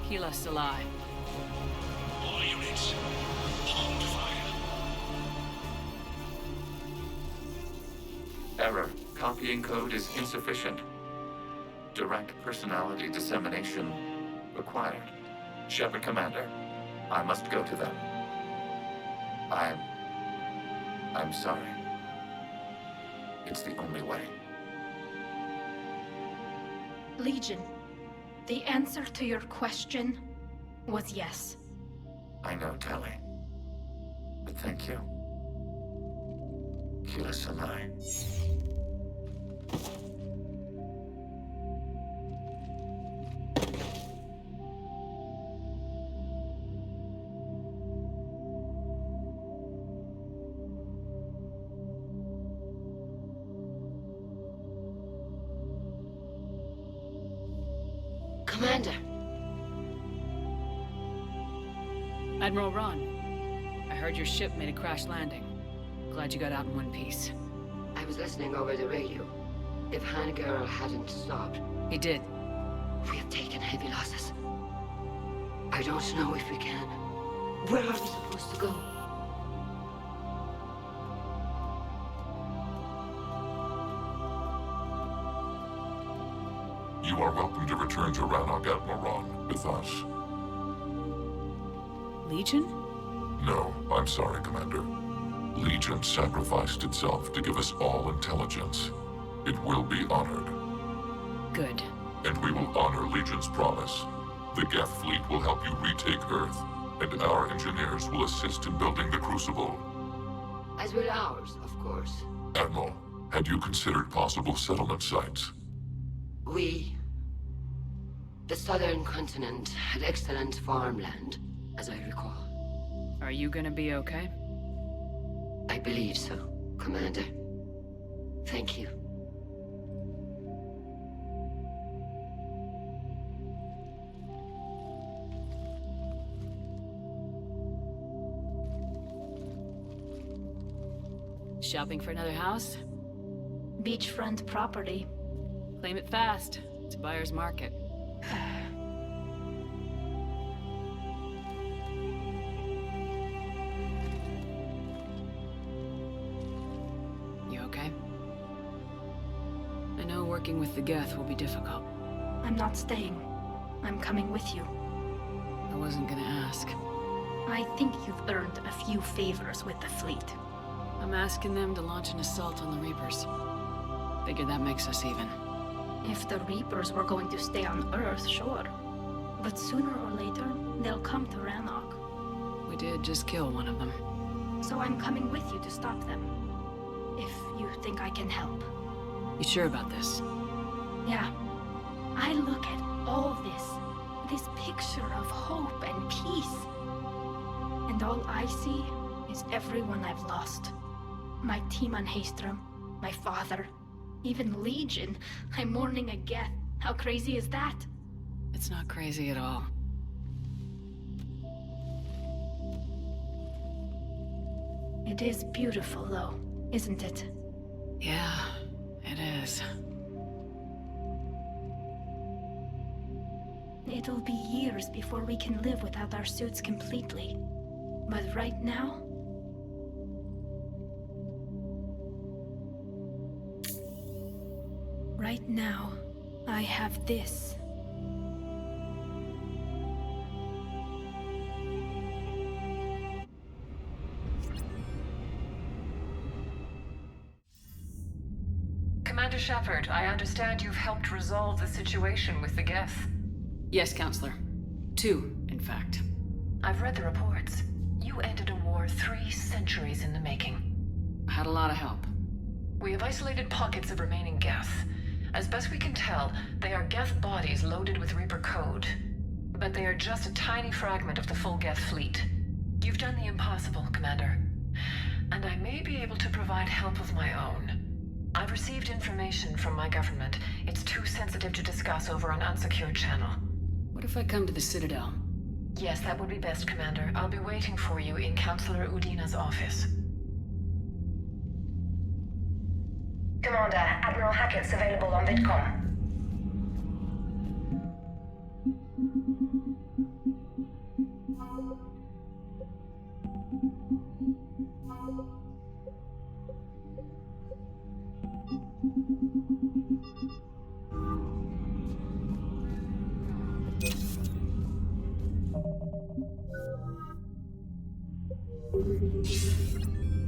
S20: Kila Salai.
S21: All units, hold fire.
S4: Error. Copying code is insufficient. Direct personality dissemination required. Shepard, Commander, I must go to them. I'm sorry. It's the only way.
S1: Legion, the answer to your question was yes.
S4: I know, Tally. But thank you. Kila Salai.
S5: Commander.
S20: Admiral Ron, I heard your ship made a crash landing. Glad you got out in one piece.
S5: I was listening over the radio. If Hangirl hadn't stopped...
S20: He did.
S5: We have taken heavy losses. I don't know if we can. Where are we supposed to go?
S7: You are welcome to return to Rannoch, Admiral Ron, with us.
S20: Legion?
S7: No, I'm sorry, Commander. Legion sacrificed itself to give us all intelligence. It will be honored.
S20: Good.
S7: And we will honor Legion's promise. The Geth fleet will help you retake Earth, and our engineers will assist in building the Crucible.
S5: As will ours, of course.
S7: Admiral, had you considered possible settlement sites?
S5: The southern continent had excellent farmland, as I recall.
S20: Are you gonna be okay?
S5: I believe so, Commander. Thank you.
S20: Shopping for another house?
S1: Beachfront property.
S20: Claim it fast. It's a buyer's market. You okay?
S2: I know working with the Geth will be difficult.
S1: I'm not staying. I'm coming with you.
S2: I wasn't gonna ask.
S1: I think you've earned a few favors with the fleet.
S2: I'm asking them to launch an assault on the Reapers. Figure that makes us even.
S1: If the Reapers were going to stay on Earth, sure. But sooner or later, they'll come to Rannoch.
S2: We did just kill one of them.
S1: So I'm coming with you to stop them. If you think I can help.
S2: You sure about this?
S1: Yeah. I look at all this picture of hope and peace. And all I see is everyone I've lost. My team on Haestrom, my father, even Legion. I'm mourning a Geth. How crazy is that?
S2: It's not crazy at all.
S1: It is beautiful, though, isn't it?
S2: Yeah, it is.
S1: It'll be years before we can live without our suits completely. But right now... Right now, I have this.
S2: Commander Shepard, I understand you've helped resolve the situation with the Geth. Yes, Counselor. 2, in fact.
S8: I've read the reports. You ended a war 3 centuries in the making.
S2: I had a lot of help.
S8: We have isolated pockets of remaining Geth. As best we can tell, they are Geth bodies loaded with Reaper code. But they are just a tiny fragment of the full Geth fleet. You've done the impossible, Commander. And I may be able to provide help of my own. I've received information from my government. It's too sensitive to discuss over an unsecured channel.
S2: What if I come to the Citadel?
S8: Yes, that would be best, Commander. I'll be waiting for you in Counselor Udina's office.
S9: Commander, Admiral Hackett's available on VidCom.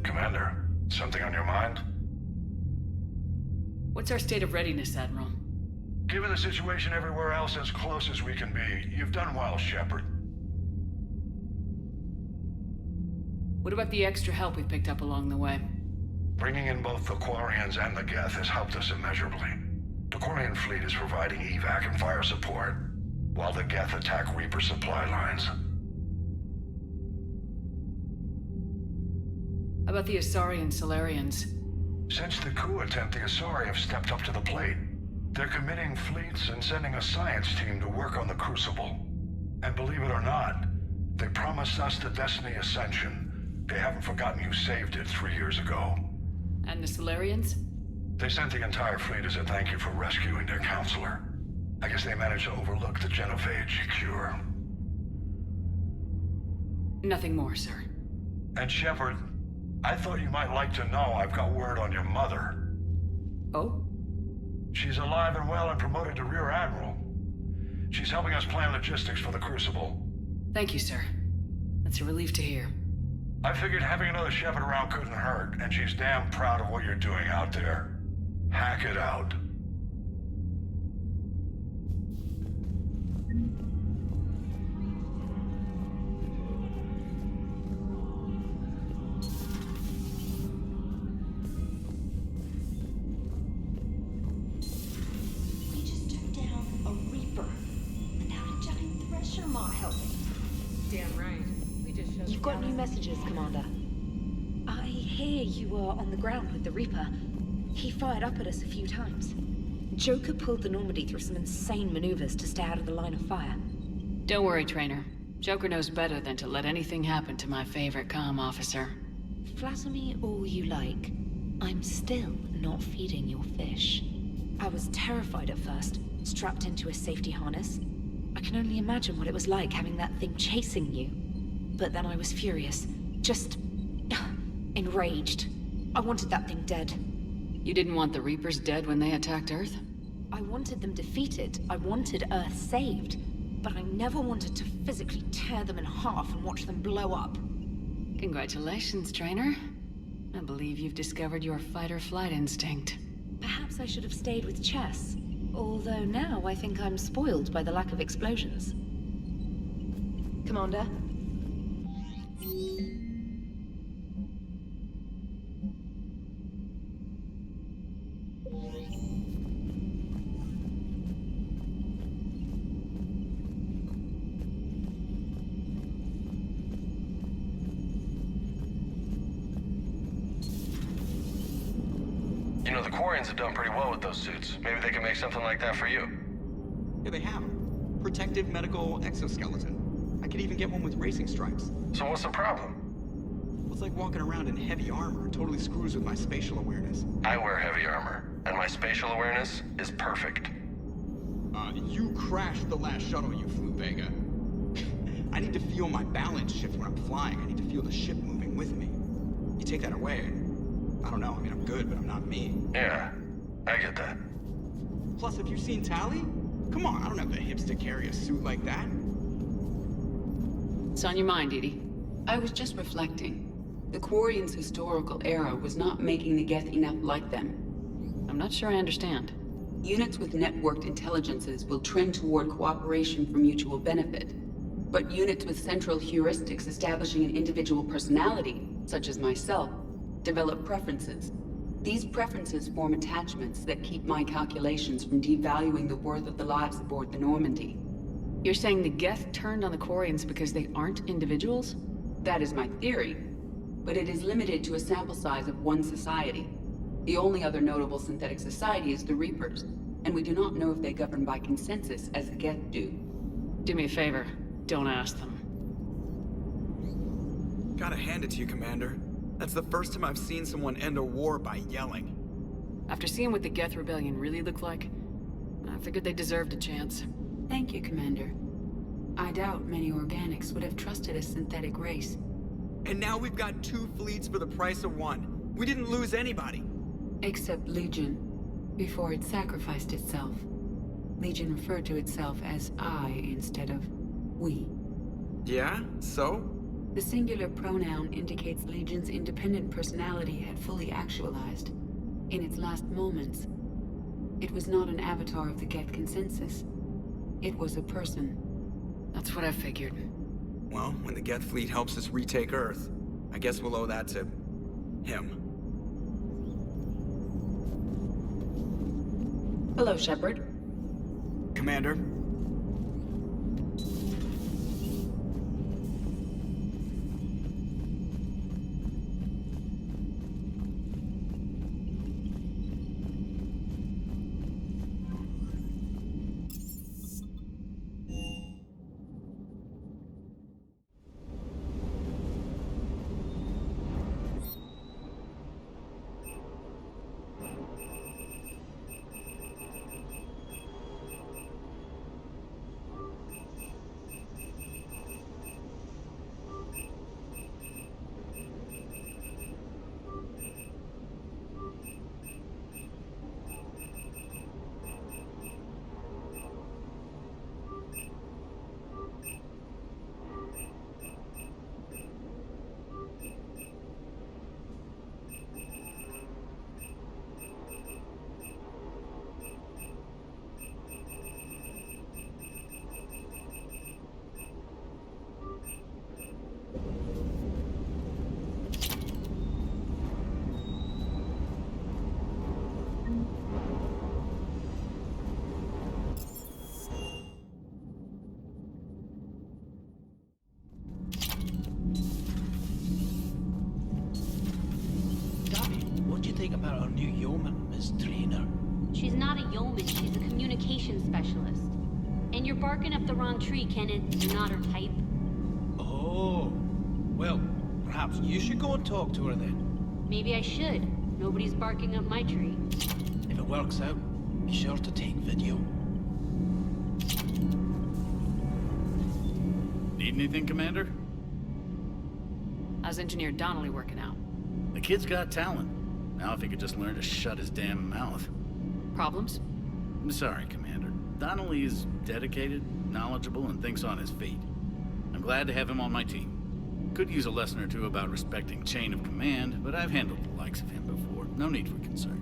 S21: Commander, something on your mind?
S2: What's our state of readiness, Admiral?
S21: Given the situation everywhere else, as close as we can be, you've done well, Shepard.
S2: What about the extra help we picked up along the way?
S21: Bringing in both the Quarians and the Geth has helped us immeasurably. The Quarian fleet is providing evac and fire support, while the Geth attack Reaper supply lines.
S2: How about the Asari and Solarians?
S21: Since the coup attempt, the Asari have stepped up to the plate. They're committing fleets and sending a science team to work on the Crucible. And believe it or not, they promised us the Destiny Ascension. They haven't forgotten you saved it 3 years ago.
S2: And the Solarians?
S21: They sent the entire fleet as a thank you for rescuing their counselor. I guess they managed to overlook the genophage cure.
S2: Nothing more, sir.
S21: And Shepard, I thought you might like to know I've got word on your mother.
S2: Oh?
S21: She's alive and well and promoted to Rear Admiral. She's helping us plan logistics for the Crucible.
S2: Thank you, sir. That's a relief to hear.
S21: I figured having another Shepard around couldn't hurt, and she's damn proud of what you're doing out there. Hack it out.
S22: We just took down a Reaper without a giant thresher maw helping.
S3: Damn right. You've got new messages, Commander. I hear you were on the ground with the Reaper. He fired up at us a few times. Joker pulled the Normandy through some insane maneuvers to stay out of the line of fire.
S2: Don't worry, Trainer. Joker knows better than to let anything happen to my favorite comm officer.
S3: Flatter me all you like. I'm still not feeding your fish. I was terrified at first, strapped into a safety harness. I can only imagine what it was like having that thing chasing you. But then I was furious. Just... enraged. I wanted that thing dead.
S2: You didn't want the Reapers dead when they attacked Earth?
S3: I wanted them defeated. I wanted Earth saved. But I never wanted to physically tear them in half and watch them blow up.
S2: Congratulations, trainer. I believe you've discovered your fight-or-flight instinct.
S3: Perhaps I should have stayed with chess. Although now I think I'm spoiled by the lack of explosions. Commander?
S17: You know, the Quarians have done pretty well with those suits. Maybe they can make something like that for you.
S10: Yeah, they have. Protective medical exoskeleton. I could even get one with racing stripes.
S17: So what's the problem?
S10: Well, it's like walking around in heavy armor. It totally screws with my spatial awareness.
S17: I wear heavy armor, and my spatial awareness is perfect.
S10: You crashed the last shuttle you flew, Vega. I need to feel my balance shift when I'm flying. I need to feel the ship moving with me. You take that away, and I don't know. I mean, I'm good, but I'm not me.
S17: Yeah, I get that.
S10: Plus, have you seen Tally? Come on, I don't have the hips to carry a suit like that.
S2: It's on your mind, Edie. I was just reflecting. The Quarians' historical era was not making the Geth enough like them. I'm not sure I understand. Units with networked intelligences will trend toward cooperation for mutual benefit. But units with central heuristics establishing an individual personality, such as myself, develop preferences. These preferences form attachments that keep my calculations from devaluing the worth of the lives aboard the Normandy. You're saying the Geth turned on the Quarians because they aren't individuals? That is my theory, but it is limited to a sample size of one society. The only other notable synthetic society is the Reapers, and we do not know if they govern by consensus as the Geth do. Do me a favor, don't ask them.
S10: Gotta hand it to you, Commander. That's the first time I've seen someone end a war by yelling.
S2: After seeing what the Geth Rebellion really looked like, I figured they deserved a chance. Thank you, Commander. I doubt many organics would have trusted a synthetic race.
S10: And now we've got 2 fleets for the price of 1. We didn't lose anybody.
S2: Except Legion, before it sacrificed itself. Legion referred to itself as I instead of we.
S10: Yeah? So?
S2: The singular pronoun indicates Legion's independent personality had fully actualized. In its last moments, it was not an avatar of the Geth consensus. It was a person. That's what I figured.
S10: Well, when the Geth fleet helps us retake Earth, I guess we'll owe that to him.
S2: Hello, Shepard.
S10: Commander.
S13: About our new yeoman, Miss Trainer.
S14: She's not a yeoman, she's a communications specialist. And you're barking up the wrong tree, Kenneth. You're not her type.
S13: Oh. Well, perhaps you should go and talk to her then.
S14: Maybe I should. Nobody's barking up my tree.
S13: If it works out, be sure to take video.
S12: Need anything, Commander?
S2: How's Engineer Donnelly working out?
S12: The kid's got talent. Now if he could just learn to shut his damn mouth.
S2: Problems?
S12: I'm sorry, Commander. Donnelly is dedicated, knowledgeable, and thinks on his feet. I'm glad to have him on my team. Could use a lesson or two about respecting chain of command, but I've handled the likes of him before. No need for concern.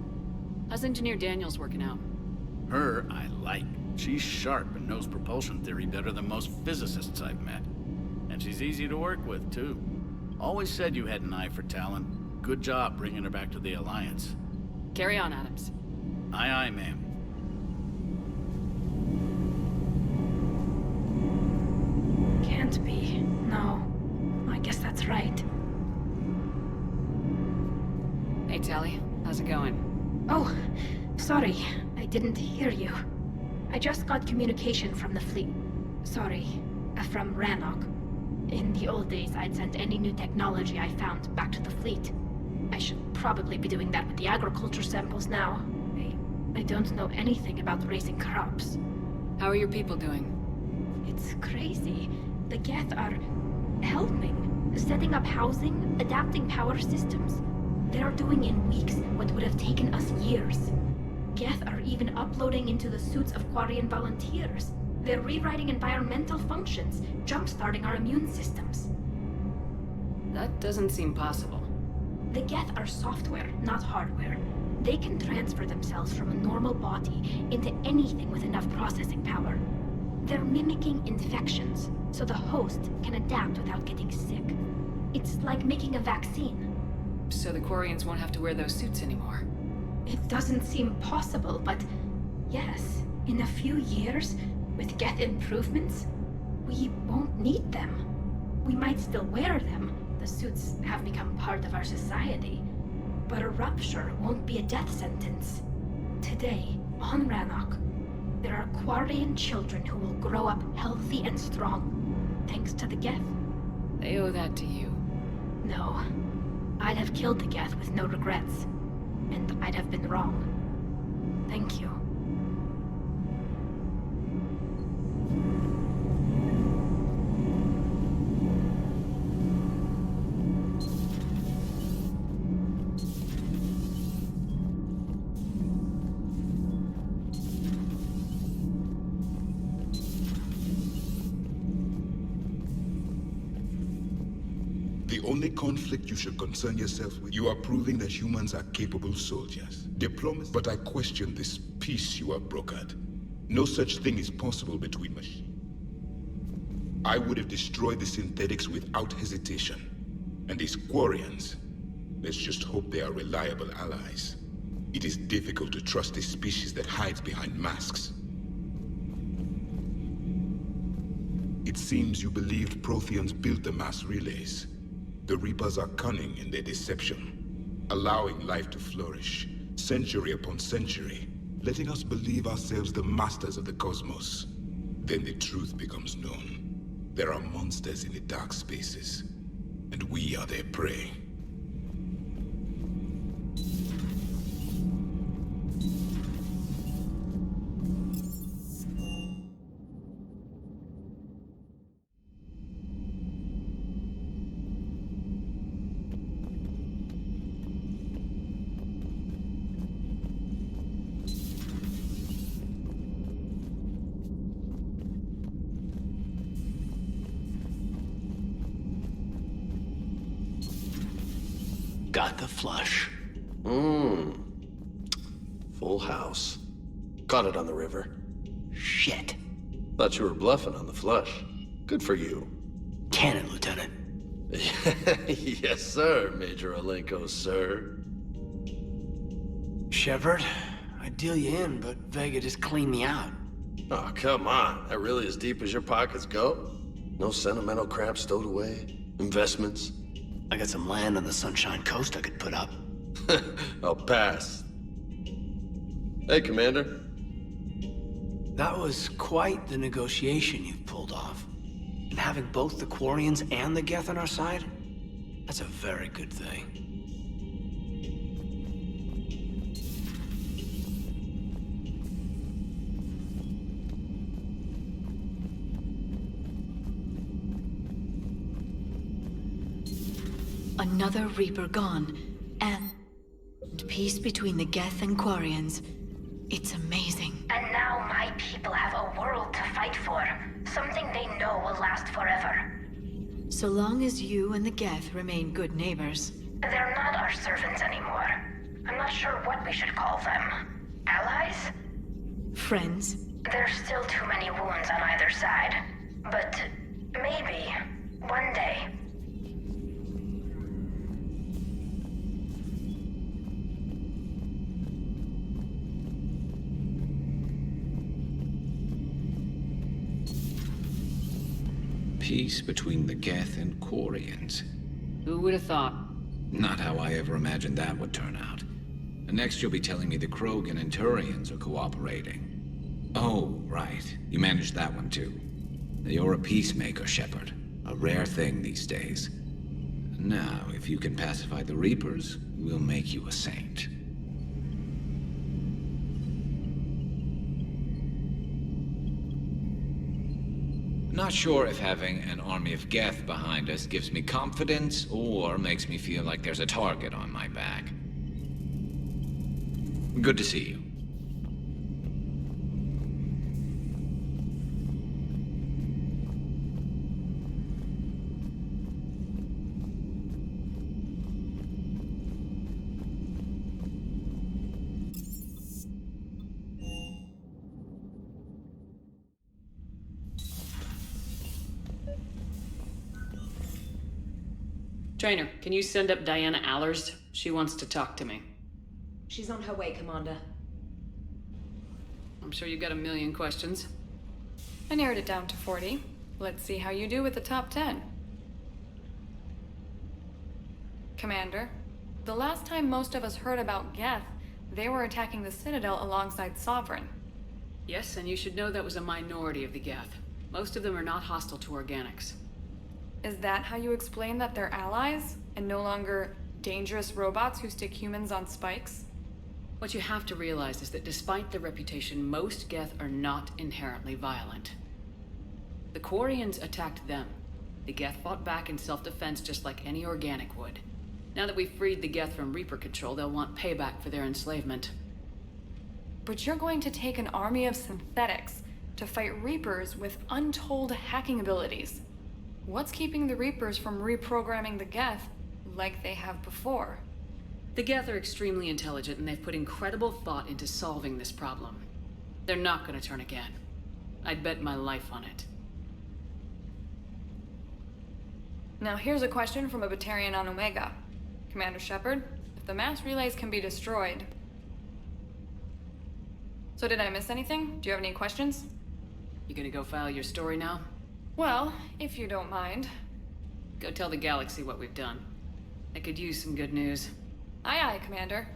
S2: How's Engineer Daniels working out?
S12: Her, I like. She's sharp and knows propulsion theory better than most physicists I've met. And she's easy to work with, too. Always said you had an eye for talent. Good job bringing her back to the Alliance.
S2: Carry on, Adams.
S12: Aye, aye, ma'am.
S1: Can't be. No. I guess that's right.
S2: Hey, Tally. How's it going?
S1: Oh, sorry. I didn't hear you. I just got communication from the fleet. Sorry. From Rannoch. In the old days, I'd sent any new technology I found back to the fleet. I should probably be doing that with the agriculture samples now. I don't know anything about raising crops.
S2: How are your people doing?
S1: It's crazy. The Geth are helping, setting up housing, adapting power systems. They're doing in weeks what would have taken us years. Geth are even uploading into the suits of Quarian volunteers. They're rewriting environmental functions, jump-starting our immune systems.
S2: That doesn't seem possible.
S1: The Geth are software, not hardware. They can transfer themselves from a normal body into anything with enough processing power. They're mimicking infections, so the host can adapt without getting sick. It's like making a vaccine.
S2: So the Quarians won't have to wear those suits anymore?
S1: It doesn't seem possible, but yes, in a few years, with Geth improvements, we won't need them. We might still wear them. The suits have become part of our society. But a rupture won't be a death sentence. Today, on Rannoch, there are Quarian children who will grow up healthy and strong, thanks to the Geth.
S2: They owe that to you.
S1: No. I'd have killed the Geth with no regrets. And I'd have been wrong. Thank you.
S6: The only conflict you should concern yourself with, you are proving that humans are capable soldiers. Diplomacy. But I question this peace you have brokered. No such thing is possible between machines. I would have destroyed the synthetics without hesitation. And these Quarians, let's just hope they are reliable allies. It is difficult to trust a species that hides behind masks. It seems you believed Protheans built the mass relays. The Reapers are cunning in their deception, allowing life to flourish, century upon century, letting us believe ourselves the masters of the cosmos. Then the truth becomes known. There are monsters in the dark spaces, and we are their prey.
S16: Got the flush.
S17: Full house. Caught it on the river.
S16: Shit.
S17: Thought you were bluffing on the flush. Good for you.
S16: Cannon, Lieutenant.
S17: Yes, sir, Major Olenko, sir.
S16: Shepard, I'd deal you in, but Vega just cleaned me out.
S17: Oh, come on. That really as deep as your pockets go? No sentimental crap stowed away? Investments?
S16: I got some land on the Sunshine Coast I could put up.
S17: I'll pass. Hey, Commander.
S16: That was quite the negotiation you've pulled off. And having both the Quarians and the Geth on our side, that's a very good thing.
S15: Another Reaper gone, and peace between the Geth and Quarians. It's amazing.
S9: And now my people have a world to fight for. Something they know will last forever.
S15: So long as you and the Geth remain good neighbors.
S9: They're not our servants anymore. I'm not sure what we should call them. Allies?
S15: Friends?
S9: There's still too many wounds on either side. But maybe, one day.
S18: Peace between the Geth and Quarians.
S2: Who would have thought?
S18: Not how I ever imagined that would turn out. And next you'll be telling me the Krogan and Turians are cooperating. Oh, right. You managed that one too. You're a peacemaker, Shepard. A rare thing these days. Now, if you can pacify the Reapers, we'll make you a saint. Not sure if having an army of Geth behind us gives me confidence or makes me feel like there's a target on my back. Good to see you.
S2: Trainer, can you send up Diana Allers? She wants to talk to me.
S3: She's on her way, Commander.
S2: I'm sure you've got a million questions.
S23: I narrowed it down to 40. Let's see how you do with the top 10. Commander, the last time most of us heard about Geth, they were attacking the Citadel alongside Sovereign.
S2: Yes, and you should know that was a minority of the Geth. Most of them are not hostile to organics.
S23: Is that how you explain that they're allies, and no longer dangerous robots who stick humans on spikes?
S2: What you have to realize is that despite their reputation, most Geth are not inherently violent. The Quarians attacked them. The Geth fought back in self-defense just like any organic would. Now that we've freed the Geth from Reaper control, they'll want payback for their enslavement.
S23: But you're going to take an army of synthetics to fight Reapers with untold hacking abilities. What's keeping the Reapers from reprogramming the Geth like they have before?
S2: The Geth are extremely intelligent, and they've put incredible thought into solving this problem. They're not going to turn again. I'd bet my life on it.
S23: Now here's a question from a Batarian on Omega. Commander Shepard, if the mass relays can be destroyed... So did I miss anything? Do you have any questions?
S2: You gonna go file your story now?
S23: Well, if you don't mind.
S2: Go tell the galaxy what we've done. I could use some good news.
S23: Aye, aye, Commander.